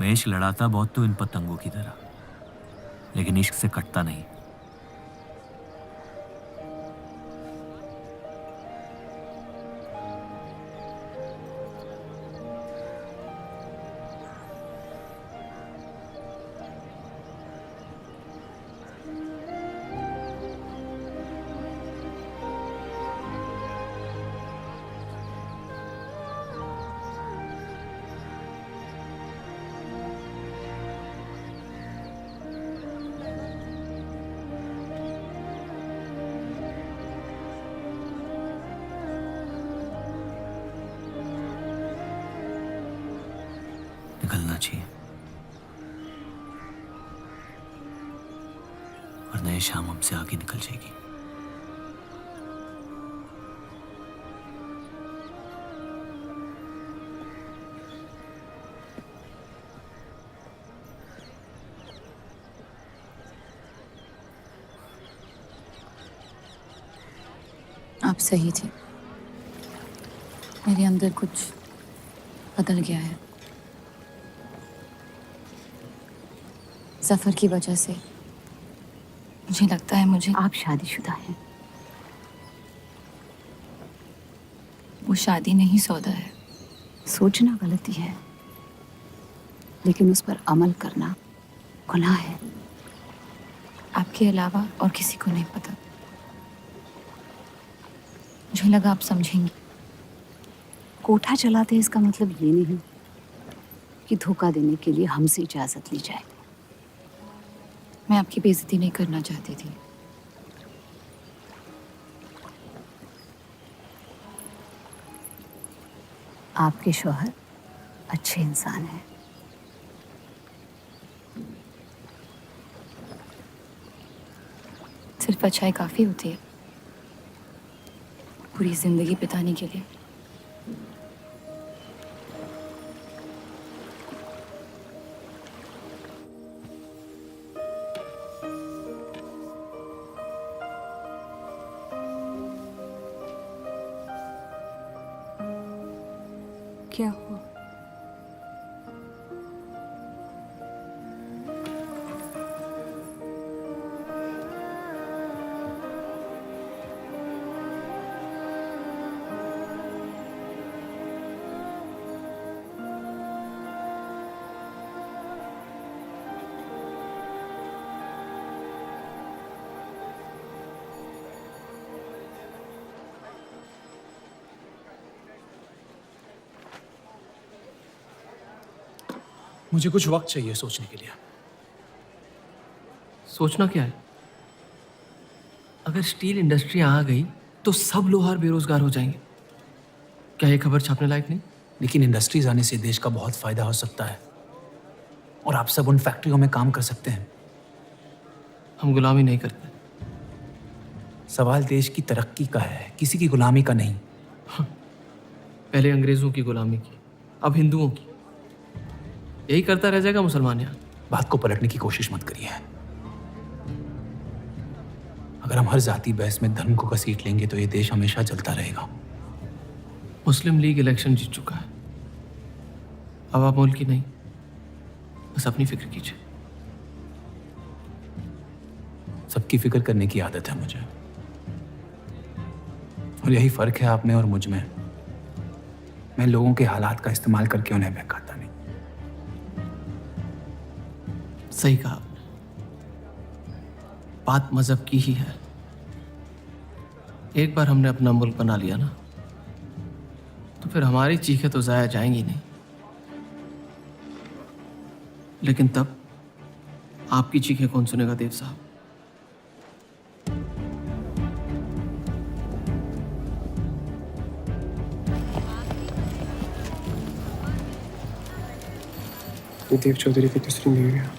मैं इश्क लड़ाता बहुत तो इन पतंगों की तरह, लेकिन इश्क से कटता नहीं। निकलना चाहिए, वरना ये शाम हमसे आगे निकल जाएगी। आप सही थे, मेरे अंदर कुछ बदल गया है। सफर की वजह से मुझे लगता है मुझे आप शादीशुदा हैं। वो शादी नहीं सौदा है। सोचना गलती है, लेकिन उस पर अमल करना गुनाह है। आपके अलावा और किसी को नहीं पता। मुझे लगा आप समझेंगी। कोठा चलाते इसका मतलब ये नहीं कि धोखा देने के लिए हमसे इजाजत ली जाए। मैं आपकी बेइज्जती नहीं करना चाहती थी। आपके शौहर अच्छे इंसान हैं। सिर्फ अच्छाई काफी होती है पूरी जिंदगी बिताने के लिए। क्या हुआ? मुझे कुछ वक्त चाहिए सोचने के लिए। सोचना क्या है? अगर स्टील इंडस्ट्री आ गई तो सब लोहार बेरोजगार हो जाएंगे। क्या ये खबर छापने लायक नहीं? लेकिन इंडस्ट्रीज आने से देश का बहुत फायदा हो सकता है और आप सब उन फैक्ट्रियों में काम कर सकते हैं। हम गुलामी नहीं करते। सवाल देश की तरक्की का है, किसी की गुलामी का नहीं। पहले अंग्रेजों की गुलामी की, अब हिंदुओं की। यही करता रह जाएगा मुसलमान यहाँ। बात को पलटने की कोशिश मत करिए। अगर हम हर जाति बहस में धर्म को घसीट लेंगे तो ये देश हमेशा चलता रहेगा। मुस्लिम लीग इलेक्शन जीत चुका है। अब आप मुल्क की नहीं, बस अपनी फिक्र कीजिए। सबकी फिक्र करने की आदत है मुझे, और यही फर्क है आप में और मुझ में। मैं लोगों के हालात का इस्तेमाल करके उन्हें बहकाता नहीं। सही कहा आपने। बात मजहब की ही है। एक बार हमने अपना मुल्क बना लिया ना, तो फिर हमारी चीखें तो जाया जाएंगी नहीं। लेकिन तब आपकी चीखें कौन सुनेगा देव साहब? देव चौधरी की दूसरी बीवी है।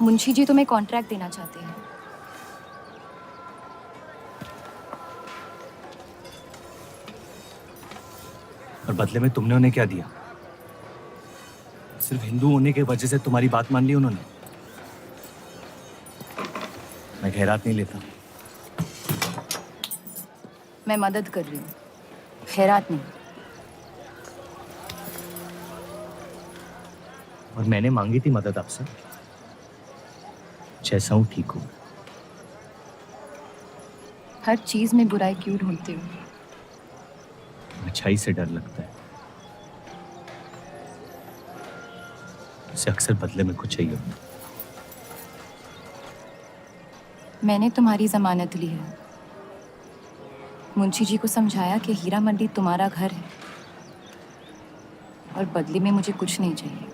मुंशी जी तुम्हें कॉन्ट्रैक्ट देना चाहते हैं। और बदले में तुमने उन्हें क्या दिया? सिर्फ हिंदू होने की वजह से तुम्हारी बात मान ली उन्होंने? मैं खैरात नहीं लेता। मैं मदद कर रही हूँ, खैरात नहीं। और मैंने मांगी थी मदद आपसे। जैसा हूं ठीक हूं। हर चीज में बुराई क्यों ढूंढते हो? अच्छाई से डर लगता है। उसे अक्सर बदले में कुछ चाहिए होता है। मैंने तुम्हारी जमानत ली है। मुंशी जी को समझाया कि हीरा मंडी तुम्हारा घर है और बदले में मुझे कुछ नहीं चाहिए।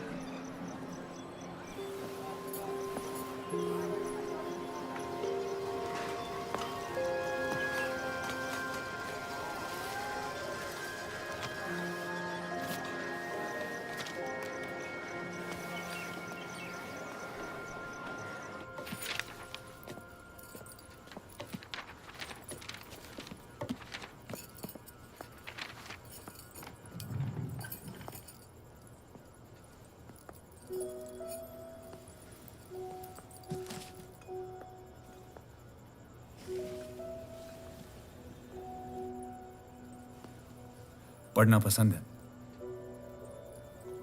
पढ़ना पसंद है?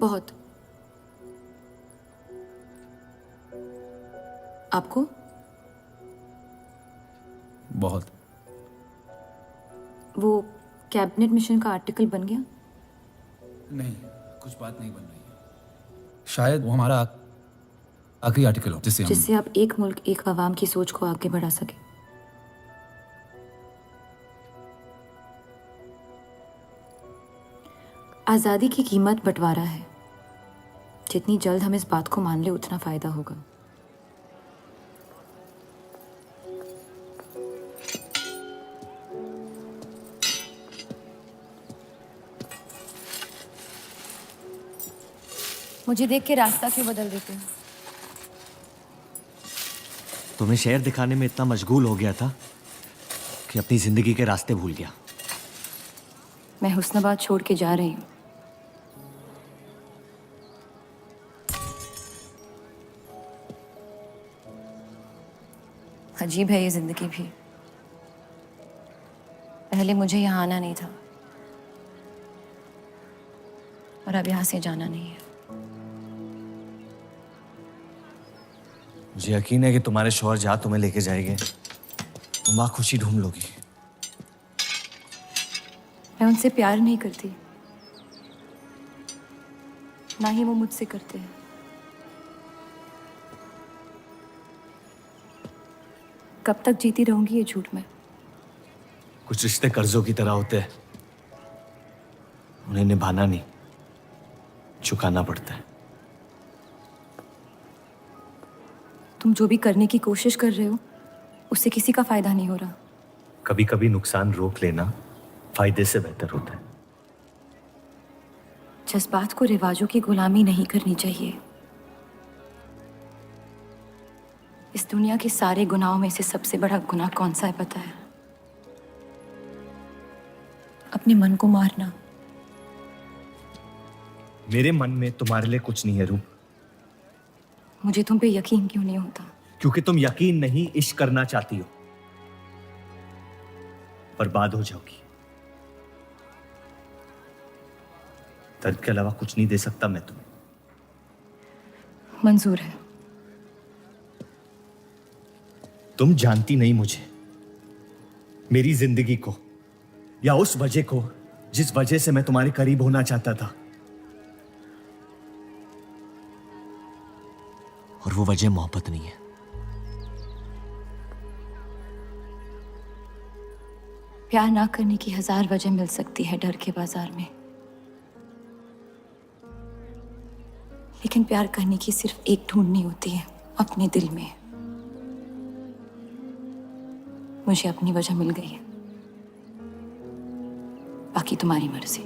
बहुत। आपको? बहुत। वो कैबिनेट मिशन का आर्टिकल बन गया? नहीं, कुछ बात नहीं बन रही है। शायद वो हमारा आखिरी आर्टिकल हो जिससे आप एक मुल्क एक अवाम की सोच को आगे बढ़ा सके। आज़ादी की कीमत बंटवारा है। जितनी जल्द हम इस बात को मान ले उतना फायदा होगा। मुझे देख के रास्ता क्यों बदल देते हो? तुम्हें शहर दिखाने में इतना मशगूल हो गया था कि अपनी जिंदगी के रास्ते भूल गया। मैं हुस्नाबाद छोड़ के जा रही हूँ। अजीब है ये जिंदगी भी। पहले मुझे यहाँ आना नहीं था और अब यहाँ से जाना नहीं है। मुझे यकीन है कि तुम्हारे शौहर जहाँ तुम्हें लेके जाएंगे तुम वहाँ खुशी ढूंढ लोगी। मैं उनसे प्यार नहीं करती, ना ही वो मुझसे करते हैं। कब तक जीती रहूंगी ये झूठ में? कुछ रिश्ते कर्जों की तरह होते हैं, उन्हें निभाना नहीं, चुकाना पड़ता है। तुम जो भी करने की कोशिश कर रहे हो उससे किसी का फायदा नहीं हो रहा। कभी कभी नुकसान रोक लेना फायदे से बेहतर होता है। जज्बात को रिवाजों की गुलामी नहीं करनी चाहिए। इस दुनिया के सारे गुनाहों में से सबसे बड़ा गुनाह कौन सा है पता है? अपने मन को मारना। मेरे मन में तुम्हारे लिए कुछ नहीं है रूप। मुझे तुम पे यकीन क्यों नहीं होता? क्योंकि तुम यकीन नहीं इश्क करना चाहती हो, बर्बाद हो जाओगी। दर्द के अलावा कुछ नहीं दे सकता मैं तुम्हें। मंजूर है। तुम जानती नहीं मुझे, मेरी जिंदगी को, या उस वजह को जिस वजह से मैं तुम्हारे करीब होना चाहता था। और वो वजह मोहब्बत नहीं है। प्यार ना करने की 1000 वजह मिल सकती है डर के बाजार में, लेकिन प्यार करने की सिर्फ एक ढूंढनी होती है, अपने दिल में। मुझे अपनी वजह मिल गई है, बाकी तुम्हारी मर्जी।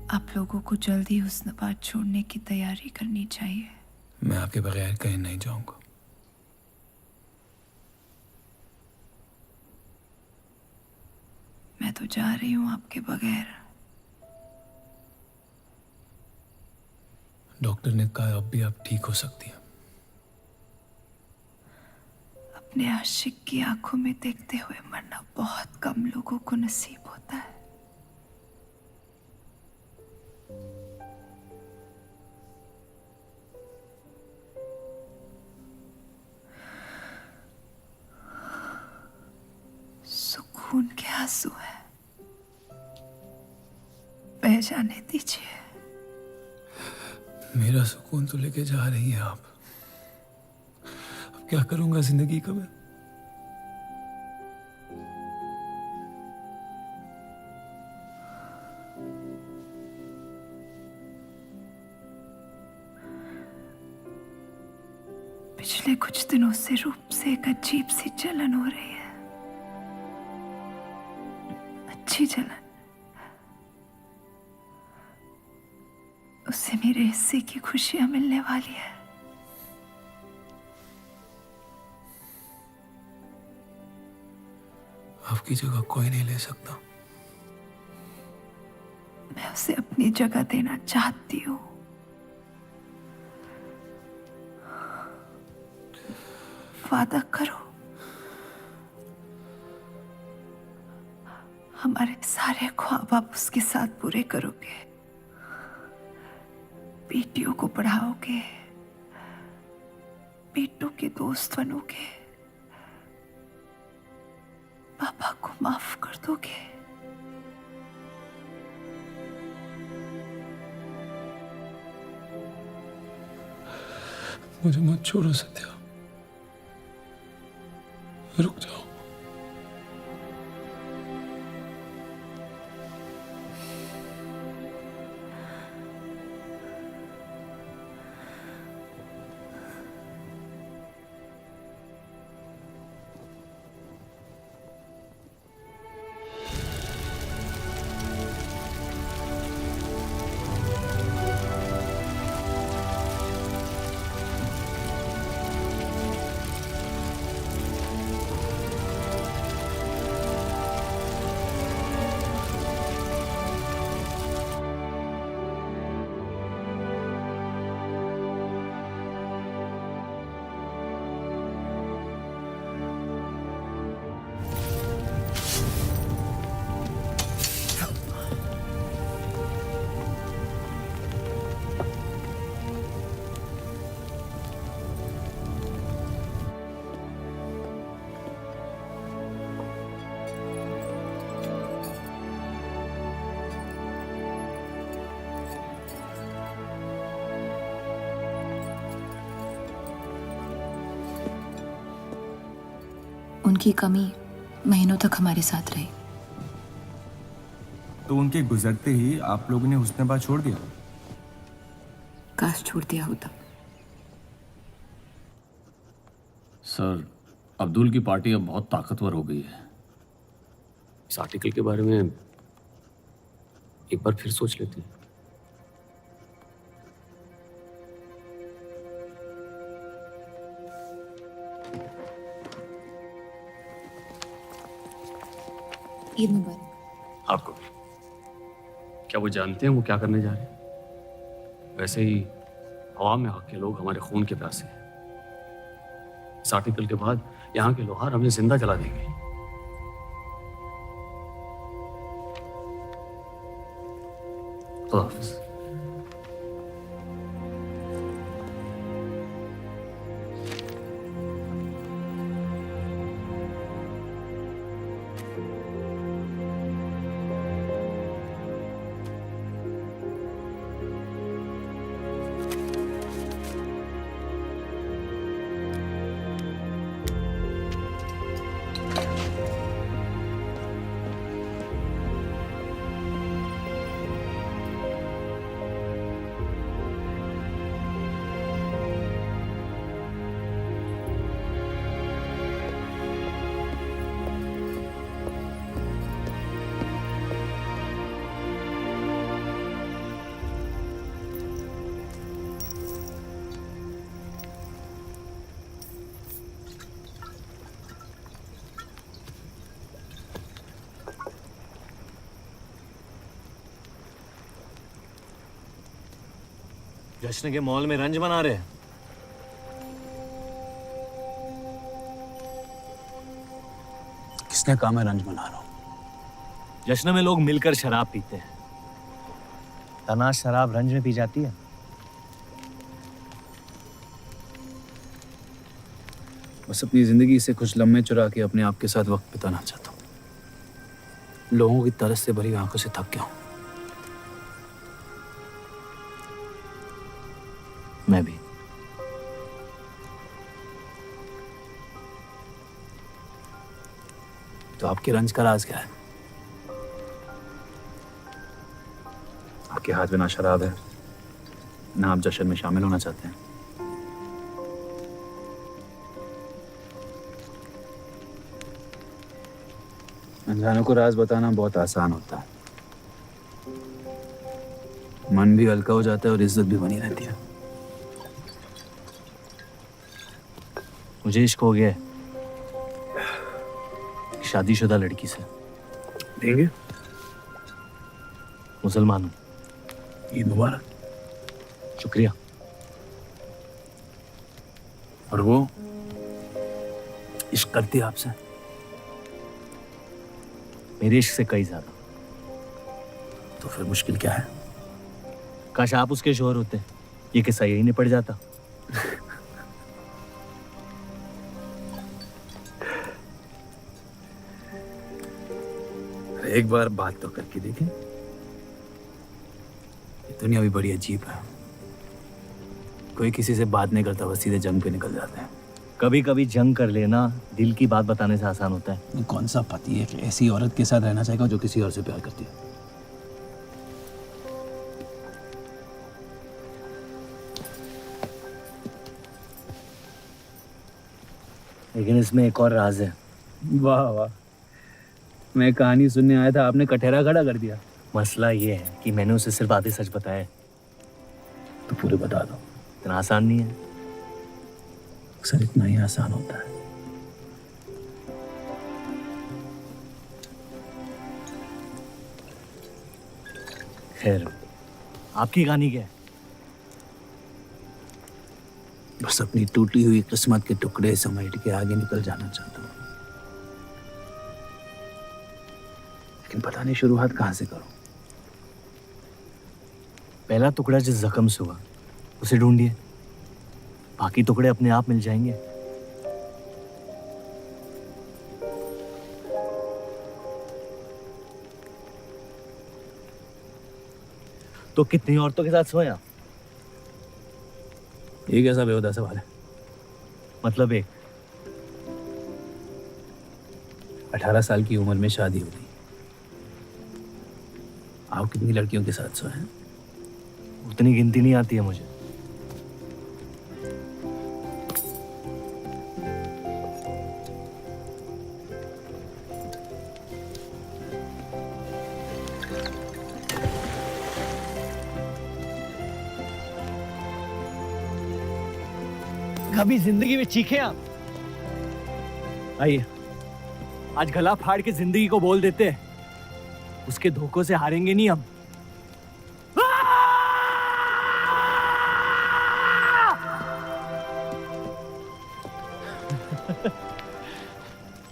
आप लोगों को जल्दी हुस्नाबाद छोड़ने की तैयारी करनी चाहिए। मैं आपके बगैर कहीं नहीं जाऊंगा। मैं तो जा रही हूँ आपके बगैर। डॉक्टर ने कहा अब भी आप ठीक हो सकती हैं। अपने आशिक की आंखों में देखते हुए मरना बहुत कम लोगों को नसीब होता है। सुकून के आंसू है, बह जाने दीजिए। मेरा सुकून तो लेके जा रही हैं आप। अब क्या करूंगा जिंदगी का मैं? पिछले कुछ दिनों से रूप से एक अजीब सी जलन हो रही है, अच्छी जलन। उससे मेरे हिस्से की खुशियां मिलने वाली है। आपकी जगह कोई नहीं ले सकता। मैं उसे अपनी जगह देना चाहती हूँ। वादा करो, हमारे सारे ख्वाब आप उसके साथ पूरे करोगे। बेटियों को पढ़ाओगे, बेटों के दोस्त बनोगे, पापा को माफ कर दोगे। मुझे मत छोड़ो सत्या, रुक जाओ। उनकी कमी महीनों तक हमारे साथ रही। तो उनके गुजरते ही आप लोगों ने हुस्नबाज छोड़ दिया? काश छोड़ दिया होता। सर, अब्दुल की पार्टी अब बहुत ताकतवर हो गई है। इस आर्टिकल के बारे में एक बार फिर सोच लेते हैं। ईद मुबारक। आपको भी। क्या वो जानते हैं वो क्या करने जा रहे हैं? वैसे ही अवाम में हक के लोग हमारे खून के प्यासे हैं। इस आर्टिकल के बाद यहाँ के लोहार हमें जिंदा जला देंगे। खुदा हाफिज। जश्न के मॉल में रंज मना रहे हैं। किसने कहा मैं रंज मना रहा हूं? जश्न में लोग मिलकर शराब पीते हैं। तनाश शराब रंज में पी जाती है। बस अपनी जिंदगी से कुछ लम्हे चुरा के अपने आप के साथ वक्त बिताना चाहता हूं। लोगों की तरस से भरी आंखों से थक गया हूं। मैं भी। तो आपके रंज का राज क्या है? आपके हाथ में ना शराब है, ना आप जश्न में शामिल होना चाहते हैं। अनजानों को राज बताना बहुत आसान होता है। मन भी हल्का हो जाता है और इज्जत भी बनी रहती है। मुझे इश्क हो गया है शादीशुदा लड़की से। देंगे? मुसलमान हूं। ईद मुबारक। शुक्रिया। और वो इश्क करती है आपसे? मेरे इश्क से कई ज्यादा। तो फिर मुश्किल क्या है? काश आप उसके शोहर होते, ये किस्सा यही निपट जाता। एक बार बात तो करके देखें। ये दुनिया भी बड़ी अजीब है। कोई किसी से बात नहीं करता, बस सीधे जंग पे निकल जाते हैं। कभी कभी जंग कर लेना दिल की बात बताने से आसान होता है। कौन सा पति है कि ऐसी औरत के साथ रहना चाहेगा जो किसी और से प्यार करती है? लेकिन इसमें एक और राज है। वाह वाह, मैं कहानी सुनने आया था, आपने कटहरा खड़ा कर दिया। मसला ये है कि मैंने उसे सिर्फ आधे सच बताए। तो पूरे बता दो। इतना आसान नहीं है। अक्सर इतना ही आसान होता है। खैर, आपकी कहानी क्या है? बस अपनी टूटी हुई किस्मत के टुकड़े समेट के आगे निकल जाना चाहता हूँ, लेकिन पता नहीं शुरुआत कहाँ से करूं। पहला टुकड़ा जिस जख्म से हुआ उसे ढूंढिए, बाकी टुकड़े अपने आप मिल जाएंगे। तो कितनी औरतों के साथ सोया? ये कैसा बेहुदा सवाल है? मतलब एक। 18 साल की उम्र में शादी होती। आप कितनी लड़कियों के साथ सोए हैं? उतनी गिनती नहीं आती है मुझे। कभी जिंदगी में चीखे आप? आइए, आज गला फाड़ के जिंदगी को बोल देते हैं, उसके धोखों से हारेंगे नहीं हम।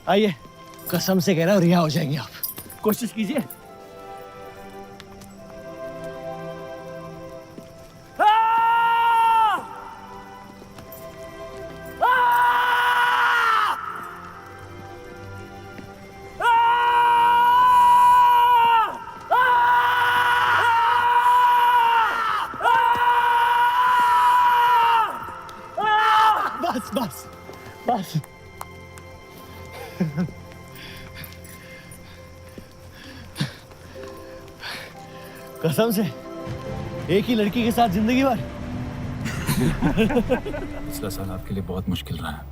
आइए, कसम से कह रहा हूं रिहा हो जाएंगे आप। कोशिश कीजिए। बस बस बस। कसम से एक ही लड़की के साथ जिंदगी भर। पिछला साल आपके लिए बहुत मुश्किल रहा है।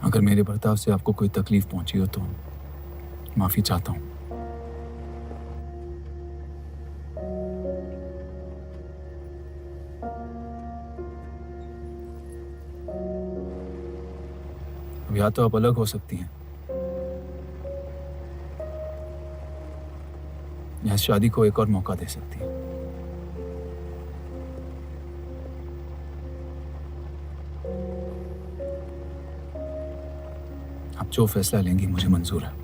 अगर मेरे बर्ताव से आपको कोई तकलीफ पहुंची हो तो माफी चाहता हूं। अब या तो आप अलग हो सकती हैं या इस शादी को एक और मौका दे सकती हैं। आप जो फैसला लेंगी मुझे मंजूर है।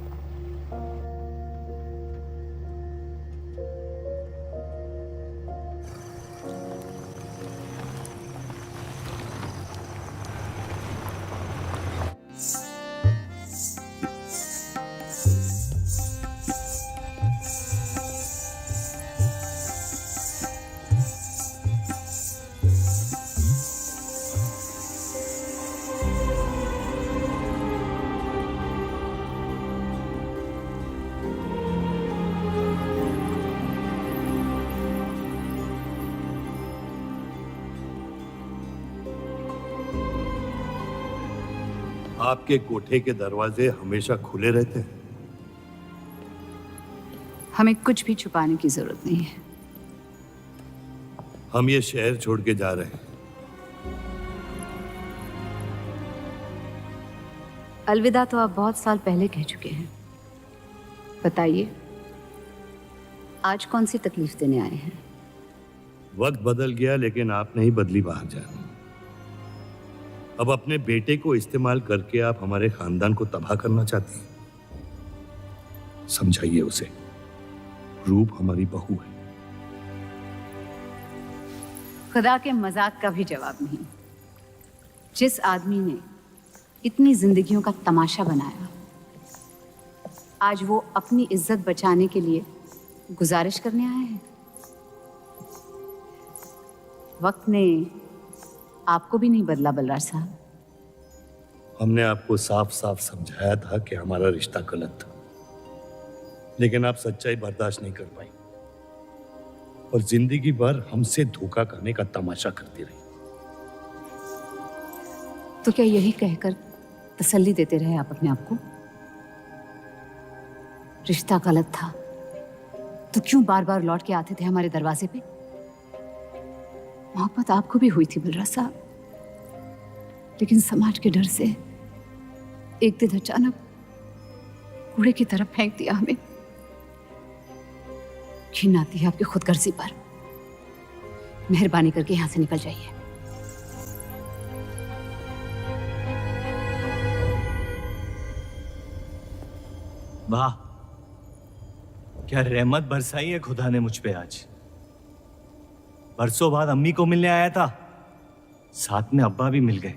आपके कोठे के दरवाजे हमेशा खुले रहते हैं। हमें कुछ भी छुपाने की जरूरत नहीं है। हम ये शहर छोड़ के जा रहे हैं। अलविदा तो आप बहुत साल पहले कह चुके हैं। बताइए, आज कौन सी तकलीफ देने आए हैं? वक्त बदल गया लेकिन आप नहीं बदली बाहर जा। अब अपने बेटे को इस्तेमाल करके आप हमारे खानदान को तबाह करना चाहती हैं। समझाइए उसे, रूप हमारी बहू है। खुदा के मजाक का भी जवाब नहीं। जिस आदमी ने इतनी जिंदगियों का तमाशा बनाया, आज वो अपनी इज्जत बचाने के लिए गुजारिश करने आए हैं। वक्त ने आपको भी नहीं बदला बलराज साहब। हमने आपको साफ साफ समझाया था कि हमारा रिश्ता गलत था, लेकिन आप सच्चाई बर्दाश्त नहीं कर पाई और जिंदगी भर हमसे धोखा करने का तमाशा करती रही। तो क्या यही कहकर तसल्ली देते रहे आप अपने आप को? रिश्ता गलत था तो क्यों बार बार लौट के आते थे हमारे दरवाजे पे? मोहब्बत आपको भी हुई थी बलराज साहब, लेकिन समाज के डर से एक दिन अचानक कूड़े की तरफ फेंक दिया हमें। घिन आती है आपकी खुदगर्जी पर। मेहरबानी करके यहां से निकल जाइए। वाह, क्या रहमत बरसाई है खुदा ने मुझ पे आज। बरसों बाद अम्मी को मिलने आया था, साथ में अब्बा भी मिल गए।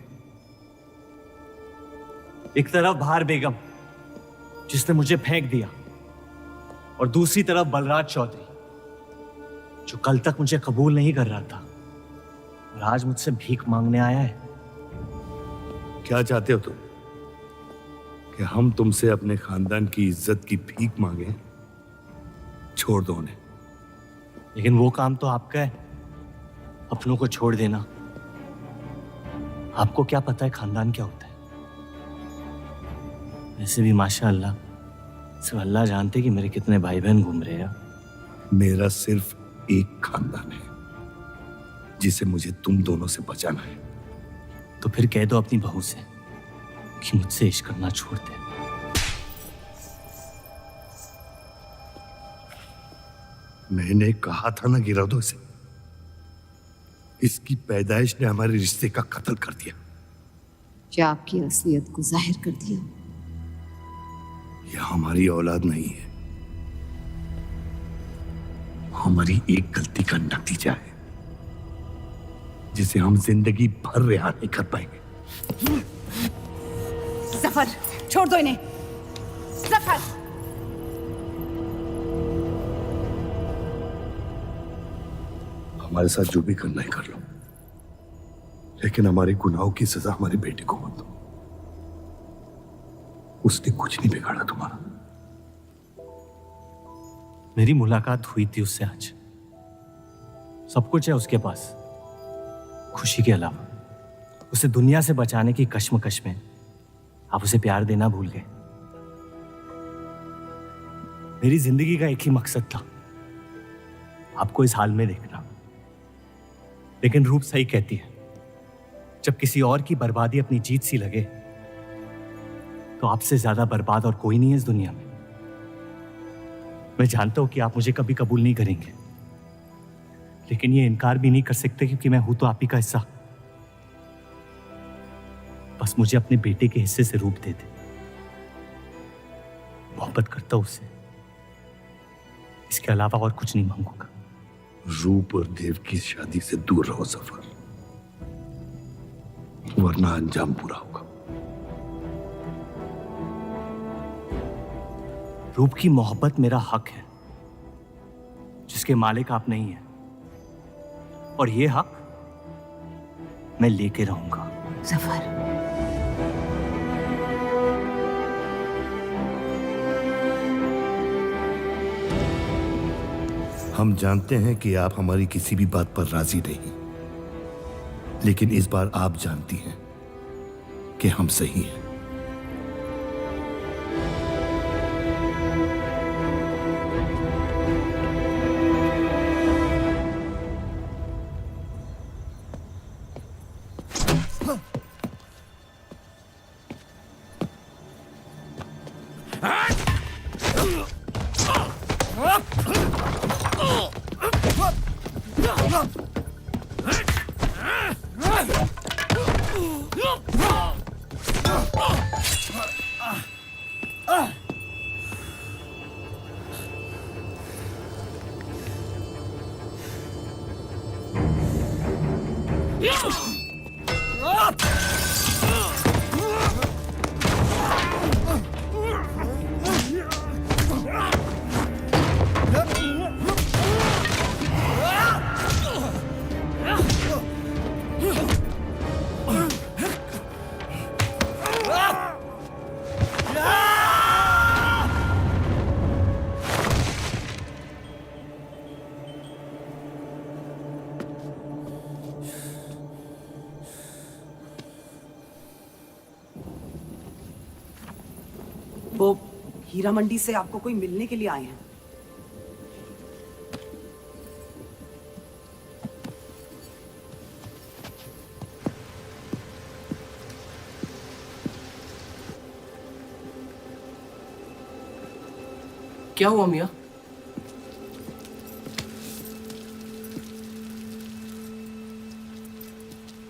एक तरफ बहार बेगम जिसने मुझे फेंक दिया और दूसरी तरफ बलराज चौधरी जो कल तक मुझे कबूल नहीं कर रहा था और आज मुझसे भीख मांगने आया है। क्या चाहते हो तुम? कि हम तुमसे अपने खानदान की इज्जत की भीख मांगे? छोड़ दो उन्हें। लेकिन वो काम तो आपका है, अपनों को छोड़ देना। आपको क्या पता है खानदान क्या होता है? वैसे भी माशाअल्लाह सिर्फ अल्लाह जानते कि मेरे कितने भाई बहन घूम रहे हैं। मेरा सिर्फ एक खानदान है जिसे मुझे तुम दोनों से बचाना है। तो फिर कह दो अपनी बहू से कि मुझसे इश्क करना छोड़ दे। मैंने कहा था ना गिरा दो इसे। इसकी पैदाइश ने हमारे रिश्ते का कत्ल कर दिया। क्या आपकी असलियत को जाहिर कर दिया? यह हमारी औलाद नहीं है, हमारी एक गलती का नतीजा है जिसे हम जिंदगी भर रिहा नहीं कर पाएंगे। जफर, छोड़ दो इन्हें। जफर, हमारे साथ जो भी करना है कर लो, लेकिन हमारे गुनाहों की सजा हमारे बेटे को मत दो। उसने कुछ नहीं बिगाड़ा तुम्हारा। मेरी मुलाकात हुई थी उससे आज। सब कुछ है उसके पास, खुशी के अलावा। उसे दुनिया से बचाने की कश्मकश में आप उसे प्यार देना भूल गए। मेरी जिंदगी का एक ही मकसद था, आपको इस हाल में देखना। लेकिन रूप सही कहती है, जब किसी और की बर्बादी अपनी जीत सी लगे तो आपसे ज्यादा बर्बाद और कोई नहीं है इस दुनिया में। मैं जानता हूं कि आप मुझे कभी कबूल नहीं करेंगे, लेकिन ये इनकार भी नहीं कर सकते क्योंकि मैं हूं तो आप ही का हिस्सा। बस मुझे अपने बेटे के हिस्से से रूप दे दे। मोहब्बत करता हूं उससे, इसके अलावा और कुछ नहीं मांगूंगा। रूप और देव की शादी से दूर रहो सफर, वरना अंजाम बुरा होगा। रूप की मोहब्बत मेरा हक है जिसके मालिक आप नहीं हैं, और ये हक मैं लेके रहूंगा। जफर, हम जानते हैं कि आप हमारी किसी भी बात पर राजी नहीं, लेकिन इस बार आप जानती हैं कि हम सही हैं। वो हीरा मंडी से आपको कोई मिलने के लिए आए हैं। क्या हुआ मियाँ?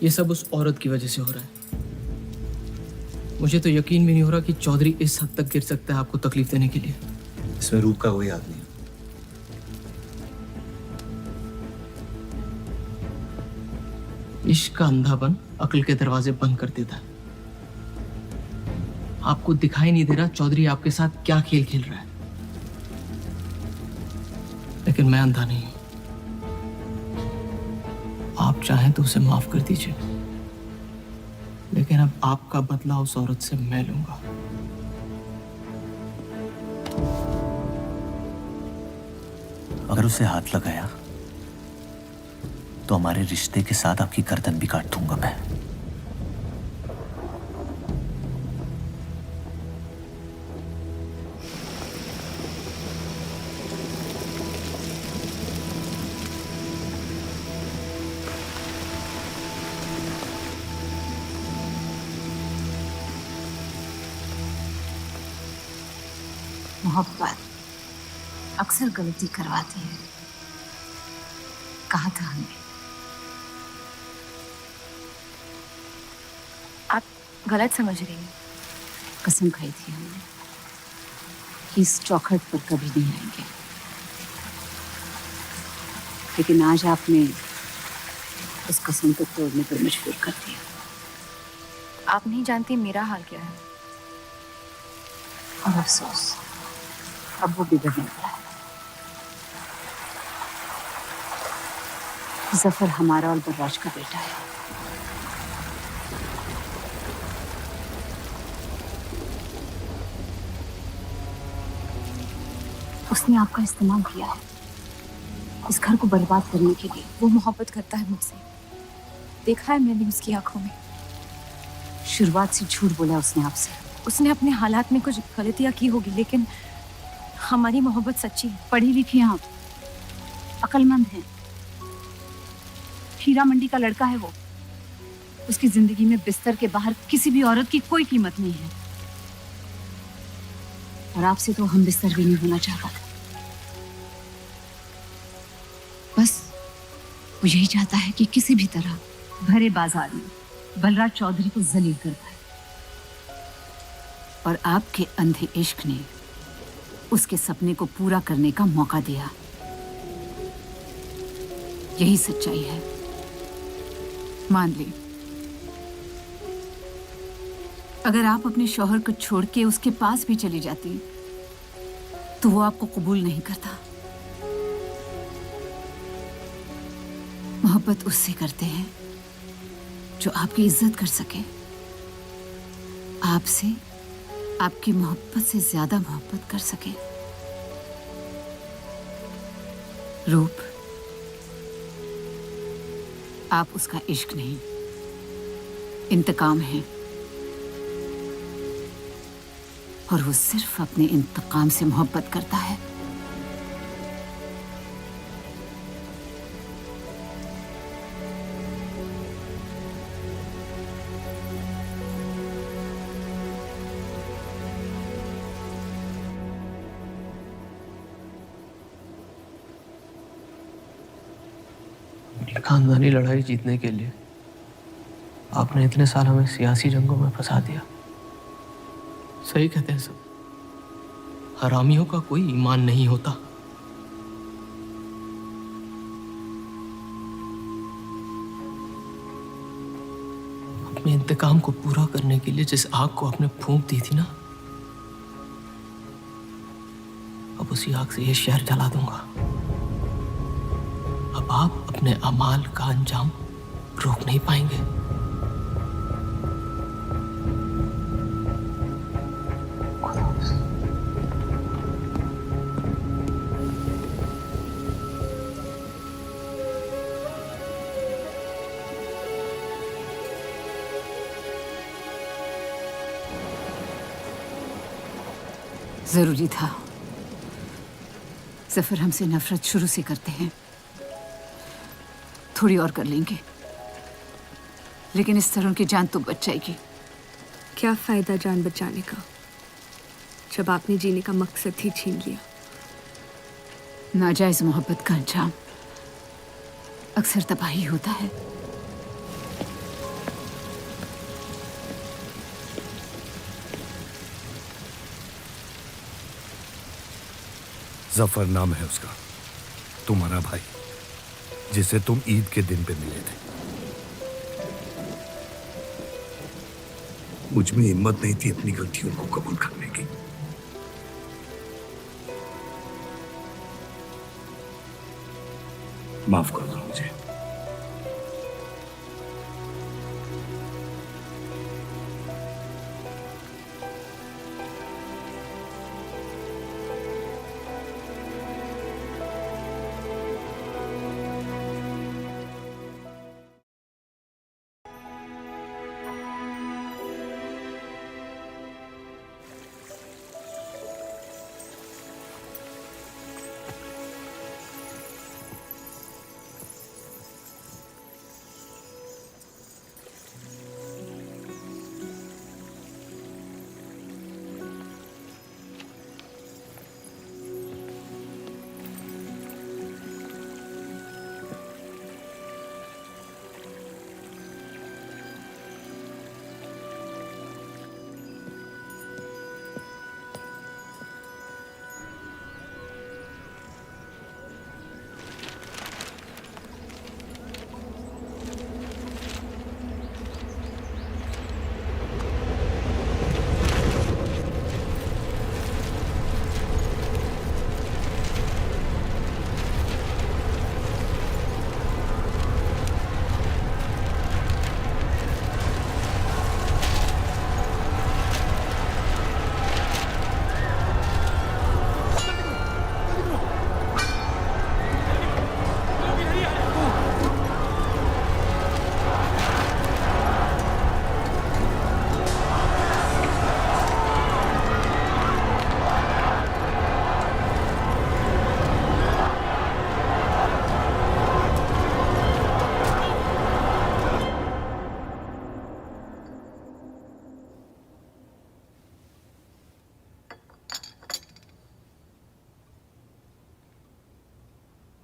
ये सब उस औरत की वजह से हो रहा है। मुझे तो यकीन भी नहीं हो रहा कि चौधरी इस हद तक गिर सकता है आपको तकलीफ देने के लिए। इसमें रूप का कोई हाथ नहीं। इश्क का अंधापन अक्ल के दरवाजे बंद कर देता है। आपको दिखाई नहीं दे रहा चौधरी आपके साथ क्या खेल खेल रहा है, लेकिन मैं अंधा नहीं हूं। आप चाहें तो उसे माफ कर दीजिए। लेकिन अब आपका बदला उस औरत से मैं लूंगा। अगर उसे हाथ लगाया तो हमारे रिश्ते के साथ आपकी गर्दन भी काट दूंगा मैं। मोहब्बत अक्सर गलती करवाती है, कहा था हमने। आप गलत समझ रही हैं। कसम खाई थी हमने कि इस चौखट पर कभी नहीं आएंगे, लेकिन आज आपने उस कसम को तोड़ने पर मजबूर कर दिया। आप नहीं जानती मेरा हाल क्या है। और अफसोस, अब वो बिगड़ने वाला है। जफर हमारा और बर्राज का बेटा है। उसने आपका इस्तेमाल किया है इस घर को बर्बाद करने के लिए। वो मोहब्बत करता है मुझसे, देखा है मैंने उसकी आंखों में। शुरुआत से झूठ बोला उसने आपसे। उसने अपने हालात में कुछ गलतियां की होगी, लेकिन हमारी मोहब्बत सच्ची है। पढ़ी लिखी हैं आप, अक्लमंद हैं। हीरा मंडी का लड़का है वो। उसकी जिंदगी में बिस्तर के बाहर किसी भी औरत की कोई कीमत नहीं है। और आपसे तो हम बिस्तर भी नहीं होना चाहता था। बस वो यही चाहता है कि किसी भी तरह भरे बाजार में बलराज चौधरी को जलील कर पाए। और आपके अंधे इश्क ने उसके सपने को पूरा करने का मौका दिया। यही सच्चाई है, मान ली। अगर आप अपने शौहर को छोड़ के उसके पास भी चली जाती तो वो आपको कबूल नहीं करता। मोहब्बत उससे करते हैं जो आपकी इज्जत कर सके। आपसे, आपकी मोहब्बत से ज्यादा मोहब्बत कर सके। रूप, आप उसका इश्क नहीं, इंतकाम है। और वो सिर्फ अपने इंतकाम से मोहब्बत करता है। खानदानी लड़ाई जीतने के लिए आपने इतने साल हमें सियासी जंगों में फंसा दिया। सही कहते हैं सब, हरामियों का कोई ईमान नहीं होता। अपने इंतकाम को पूरा करने के लिए जिस आग को आपने फूंक दी थी ना, अब उसी आग से ये शहर जला दूंगा। अब आप अपने अमाल का अंजाम रोक नहीं पाएंगे। जरूरी था। जफर हमसे नफरत शुरू से करते हैं। थोड़ी और कर लेंगे, लेकिन इस तरह उनकी जान तो बच जाएगी। क्या फायदा जान बचाने का जब आपने जीने का मकसद ही छीन लिया। नाजायज मोहब्बत का अंजाम अक्सर तबाही होता है। जफर नाम है उसका, तुम्हारा भाई, जिसे तुम ईद के दिन पे मिले थे। मुझ में हिम्मत नहीं थी अपनी गलतियों को कबूल करने की। माफ कर दो मुझे।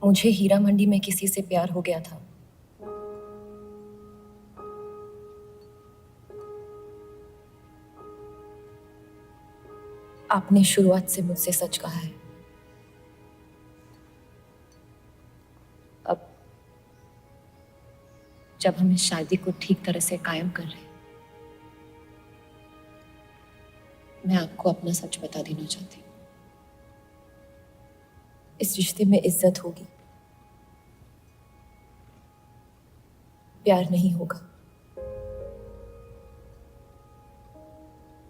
मुझे हीरा मंडी में किसी से प्यार हो गया था। आपने शुरुआत से मुझसे सच कहा है। अब जब हम इस शादी को ठीक तरह से कायम कर रहे हैं, मैं आपको अपना सच बता देना चाहती हूँ। इस रिश्ते में इज्जत होगी, प्यार नहीं होगा।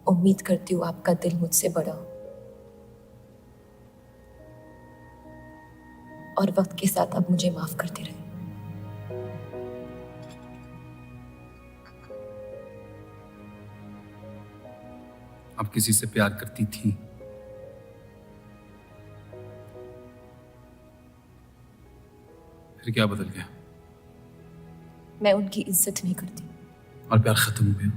उम्मीद करती हूँ आपका दिल मुझसे बड़ा हो और वक्त के साथ आप मुझे माफ करते रहे। आप किसी से प्यार करती थी? फिर क्या बदल गया? मैं उनकी इज्जत नहीं करती। और प्यार खत्म हो गया?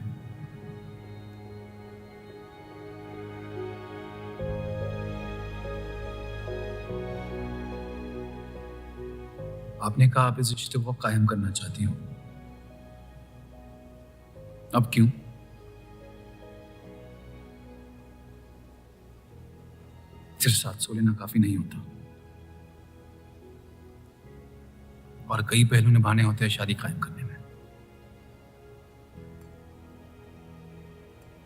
आपने कहा आप इस रिश्ते को कायम करना चाहती हो। अब क्यों? सिर्फ 700 लेना काफी नहीं होता और कई पहलू निभाने होते हैं शादी कायम करने में।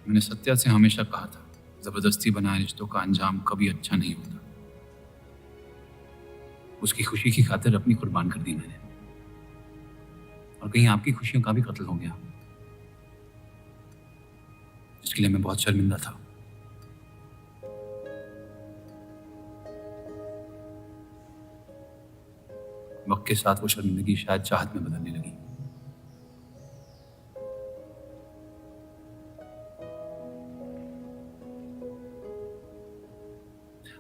मैंने सत्या से हमेशा कहा था, जबरदस्ती बनाए रिश्तों का अंजाम कभी अच्छा नहीं होता। उसकी खुशी की खातिर अपनी कुर्बान कर दी मैंने, और कहीं आपकी खुशियों का भी कत्ल हो गया, इसके लिए मैं बहुत शर्मिंदा था। वक्त के साथ वो शर्मिंदगी शायद चाहत में बदलने लगी।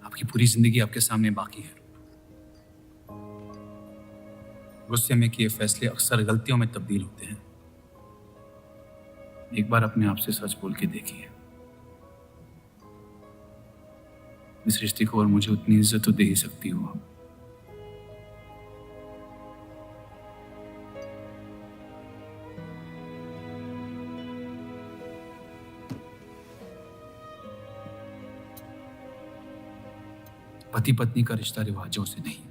आपकी पूरी जिंदगी आपके सामने बाकी है। गुस्से में किए फैसले अक्सर गलतियों में तब्दील होते हैं। एक बार अपने आप से सच बोल के देखिए। इस रिश्ते को और मुझे उतनी इज्जत तो दे ही सकती हो आप। पति पत्नी का रिश्ता रिवाजों से नहीं,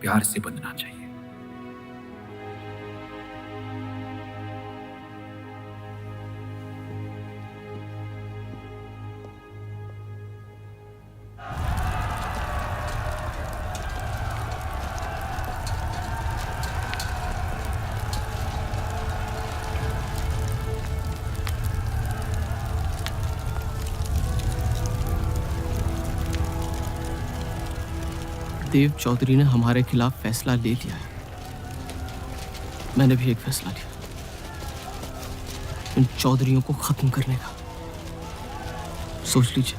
प्यार से बंधना चाहिए। देव चौधरी ने हमारे खिलाफ फैसला ले लिया है। मैंने भी एक फैसला लिया, इन चौधरियों को खत्म करने का। सोच लीजिए,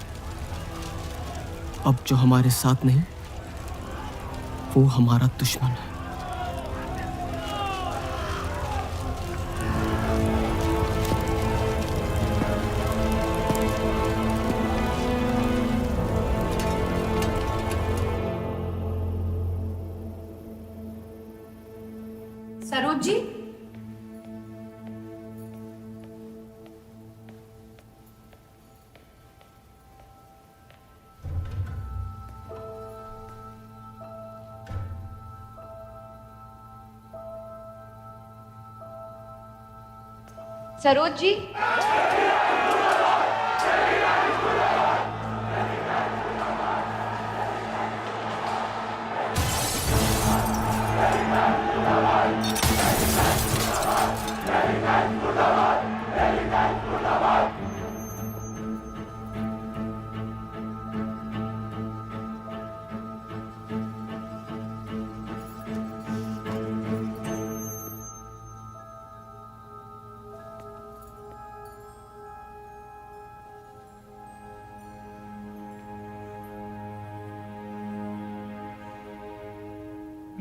अब जो हमारे साथ नहीं, वो हमारा दुश्मन है। सरोज जी, सरोज जी,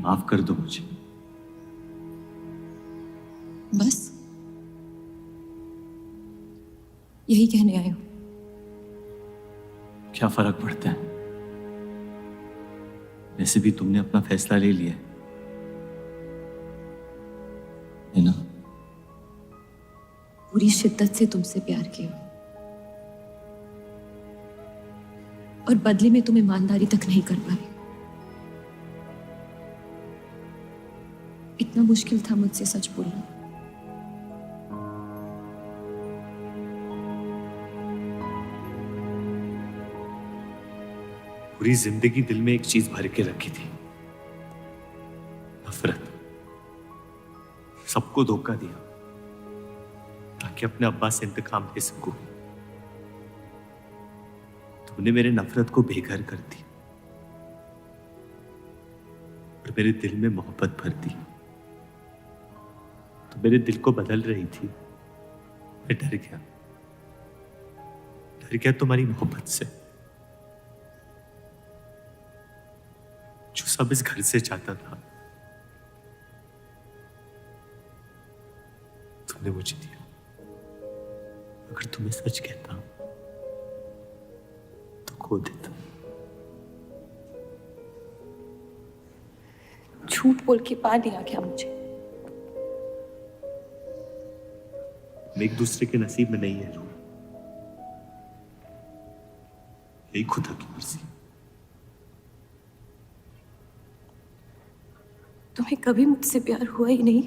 माफ कर दो मुझे। बस यही कहने आए हो? क्या फर्क पड़ता है? वैसे भी तुमने अपना फैसला ले लिया है ना? पूरी शिद्दत से तुमसे प्यार किया और बदले में तुम ईमानदारी तक नहीं कर पाए। इतना मुश्किल था मुझसे सच बोलना। पूरी जिंदगी दिल में एक चीज भर के रखी थी, नफरत। सबको धोखा दिया ताकि अपने अब्बा से इंतकाम ले सकूं। तुमने मेरे नफरत को बेघर कर दी और मेरे दिल में मोहब्बत भर दी। तो मेरे दिल को बदल रही थी। मैं डर गया तुम्हारी मोहब्बत से, जो सब इस घर से चाहता था तुमने मुझे दिया। अगर तुम्हें सच कहता तो खो देता। झूठ बोल के पा लिया क्या मुझे? हम एक दूसरे के नसीब में नहीं है रूह, यही खुदा की मर्जी। तुम्हें कभी मुझसे प्यार हुआ ही नहीं?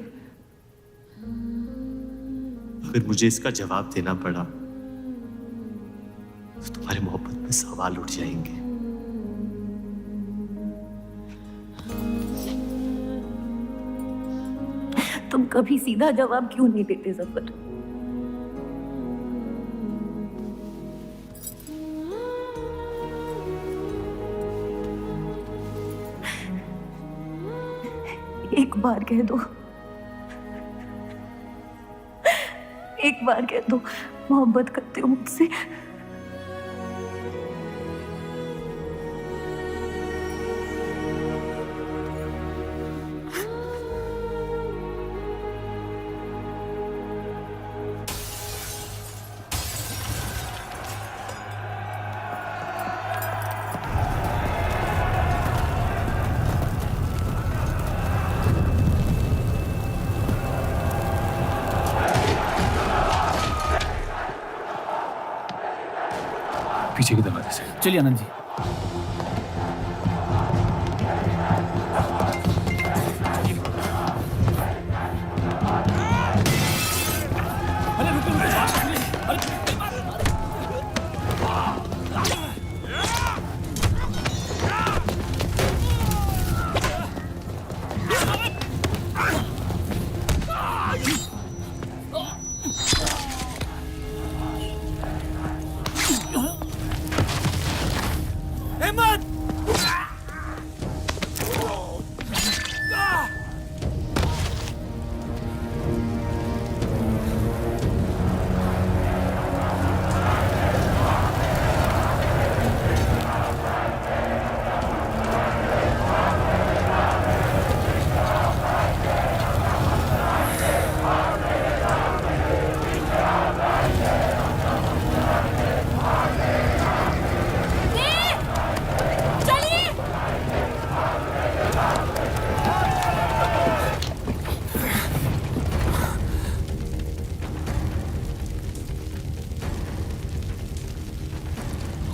अगर मुझे इसका जवाब देना पड़ा तो तुम्हारी मोहब्बत में सवाल उठ जाएंगे। तुम कभी सीधा जवाब क्यों नहीं देते जफर? एक बार कह दो, एक बार कह दो मोहब्बत करते हो मुझसे। पीछे के दरवाजे से। चलिए आनंद जी।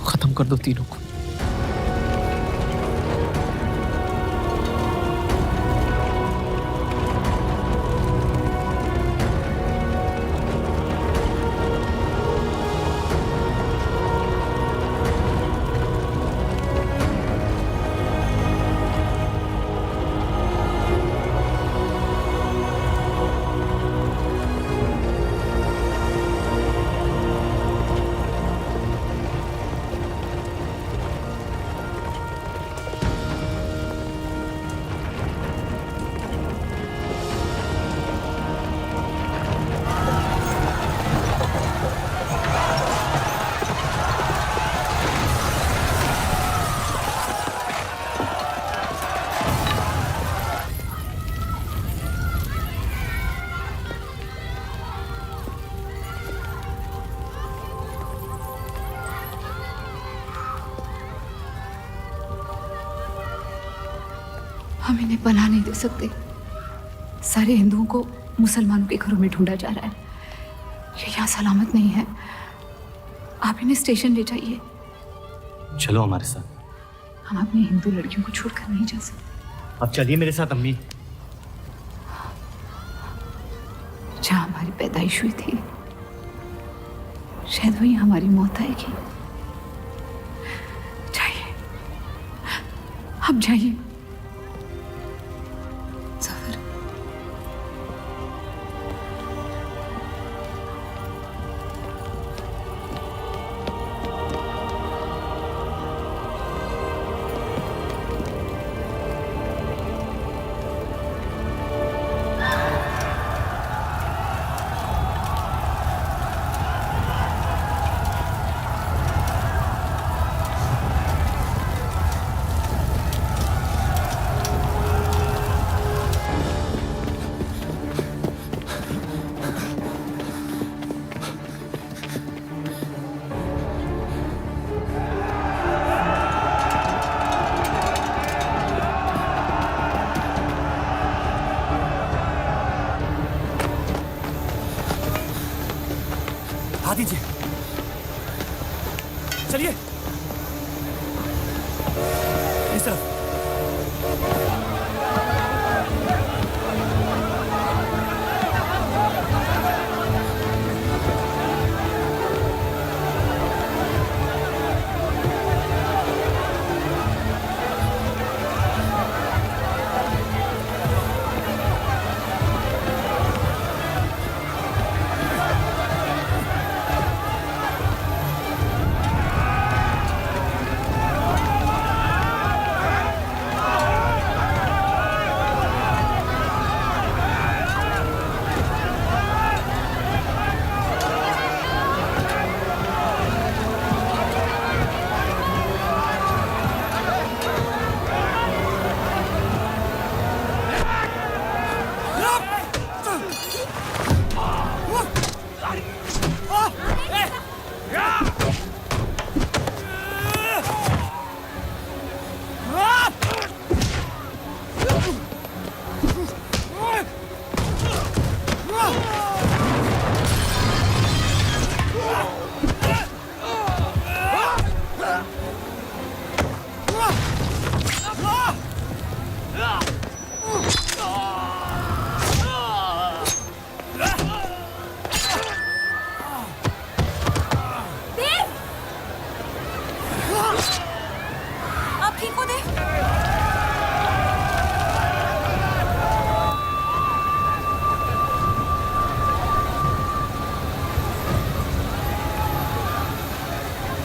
खत्म कर दो तीनों को। हम इन्हें पनाह नहीं दे सकते। सारे हिंदुओं को मुसलमानों के घरों में ढूंढा जा रहा है। ये यहाँ सलामत नहीं है। आप इन्हें स्टेशन ले जाइए। चलो हमारे साथ। हम अपनी हिंदू लड़कियों को छोड़कर नहीं जा सकते। आप चलिए मेरे साथ अम्मी। जहाँ हमारी पैदाइश हुई थी शायद वही हमारी मौत आएगी। जाइए, आप जाइए। दीजिए, चलिए इस तरफ।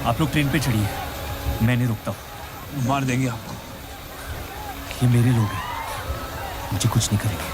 आप लोग ट्रेन पे चढ़िए, मैं नहीं रुकता हूँ। मार देंगे आपको। ये मेरे लोग हैं, मुझे कुछ नहीं करेंगे।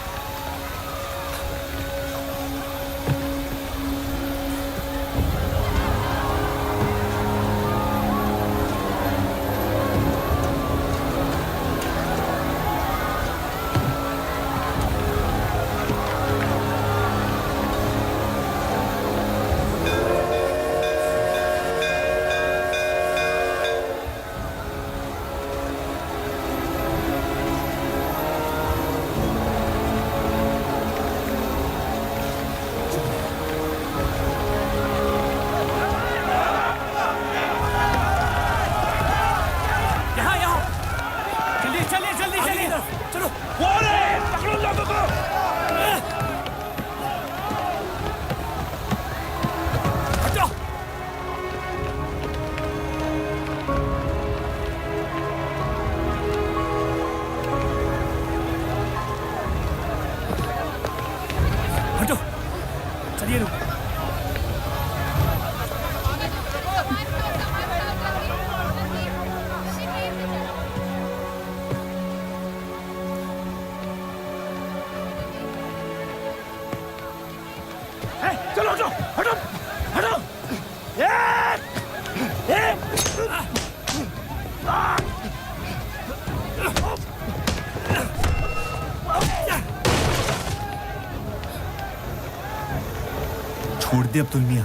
छोड़ दे अब्दुल मियां,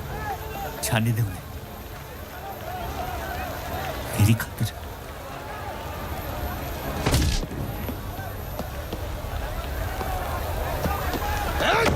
जाने दे उन्हें मेरी खातिर। जफर!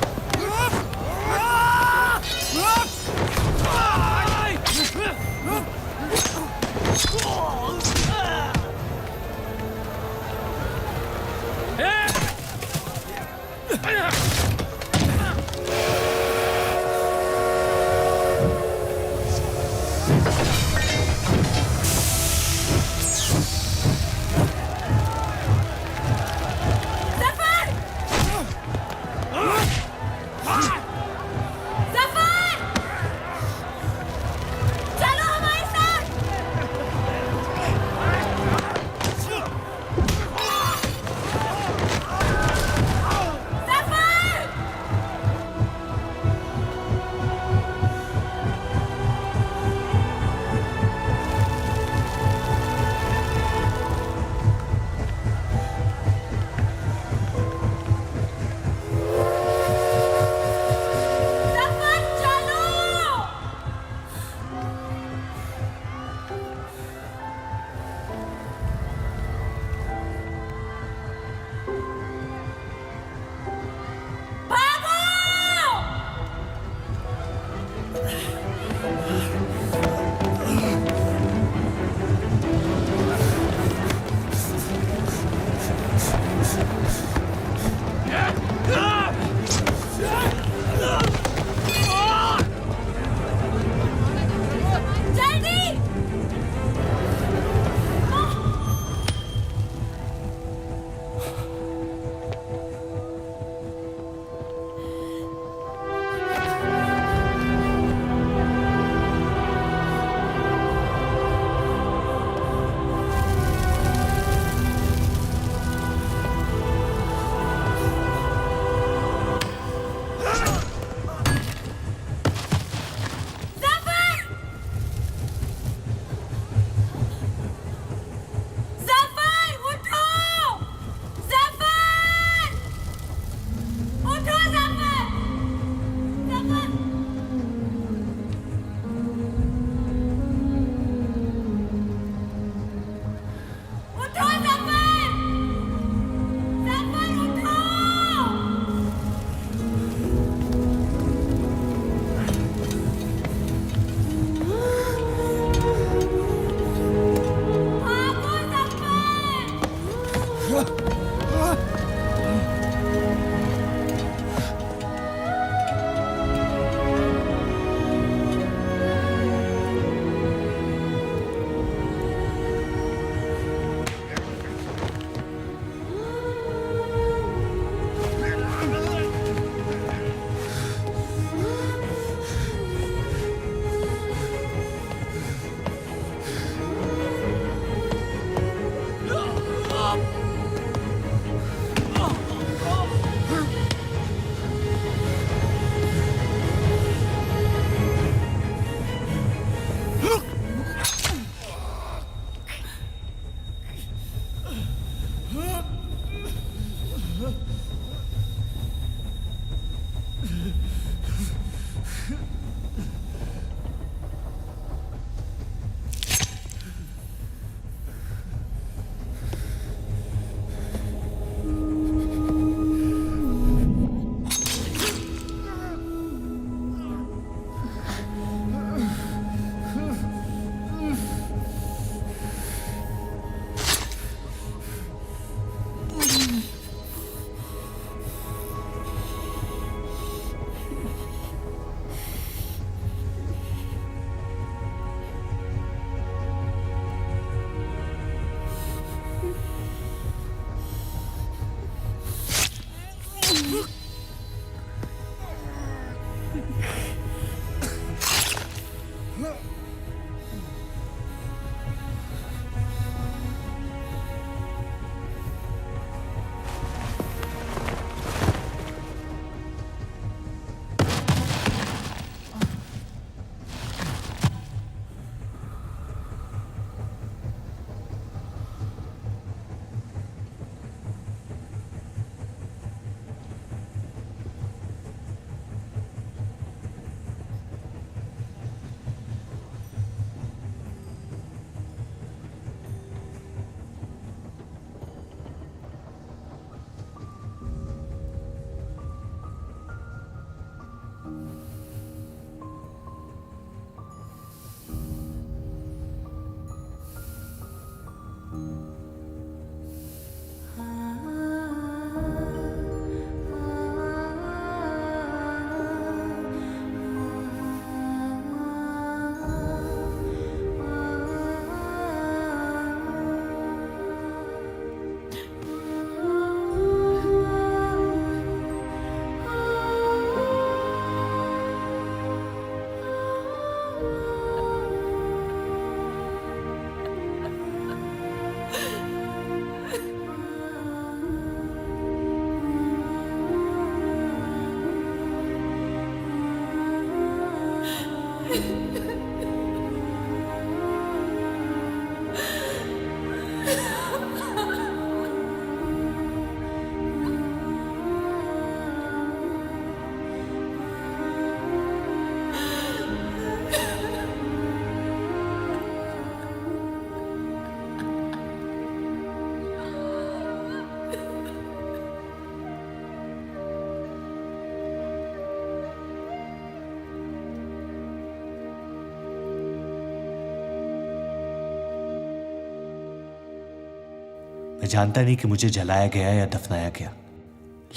मैं जानता नहीं कि मुझे जलाया गया या दफनाया गया,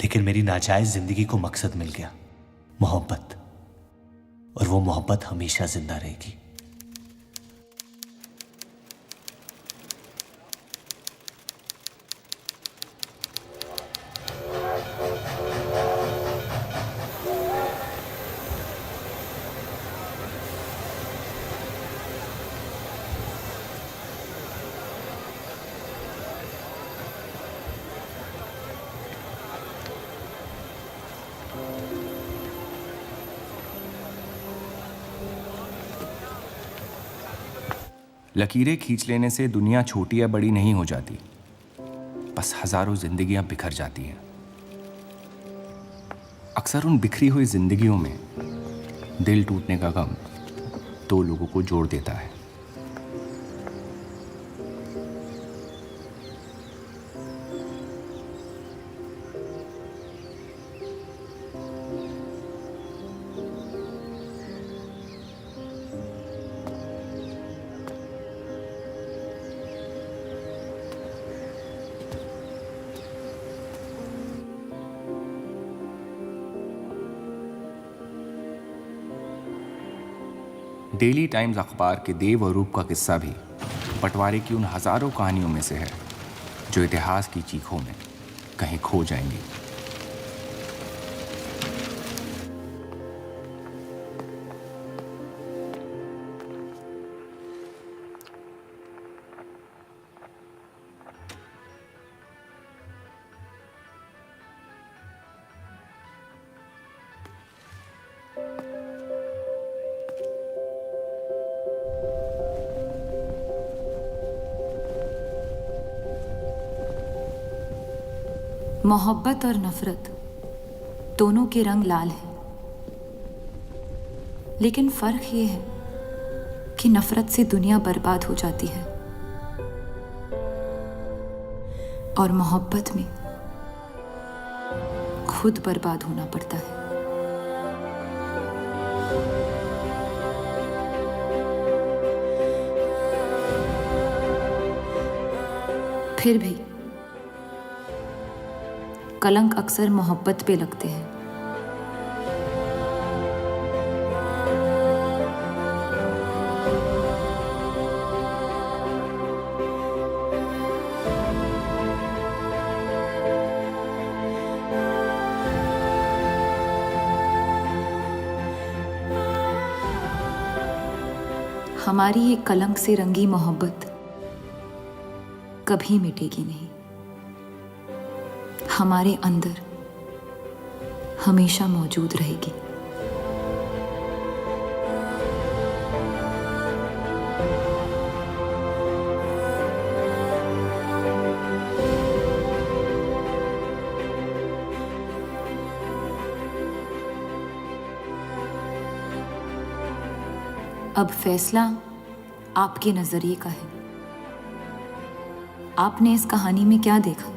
लेकिन मेरी नाजायज जिंदगी को मकसद मिल गया, मोहब्बत। और वो मोहब्बत हमेशा जिंदा रहेगी। लकीरें खींच लेने से दुनिया छोटी या बड़ी नहीं हो जाती, बस हजारों जिंदगियां बिखर जाती हैं। अक्सर उन बिखरी हुई जिंदगियों में दिल टूटने का गम दो लोगों को जोड़ देता है। डेली टाइम्स अखबार के देव और रूप का किस्सा भी बंटवारे की उन हजारों कहानियों में से है जो इतिहास की चीखों में कहीं खो जाएंगी। मोहब्बत और नफरत दोनों के रंग लाल हैं, लेकिन फर्क ये है कि नफरत से दुनिया बर्बाद हो जाती है और मोहब्बत में खुद बर्बाद होना पड़ता है। फिर भी कलंक अक्सर मोहब्बत पे लगते हैं। हमारी ये कलंक से रंगी मोहब्बत कभी मिटेगी नहीं, हमारे अंदर हमेशा मौजूद रहेगी। अब फैसला आपके नजरिए का है। आपने इस कहानी में क्या देखा?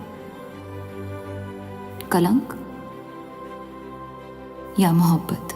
कलंक या मोहब्बत?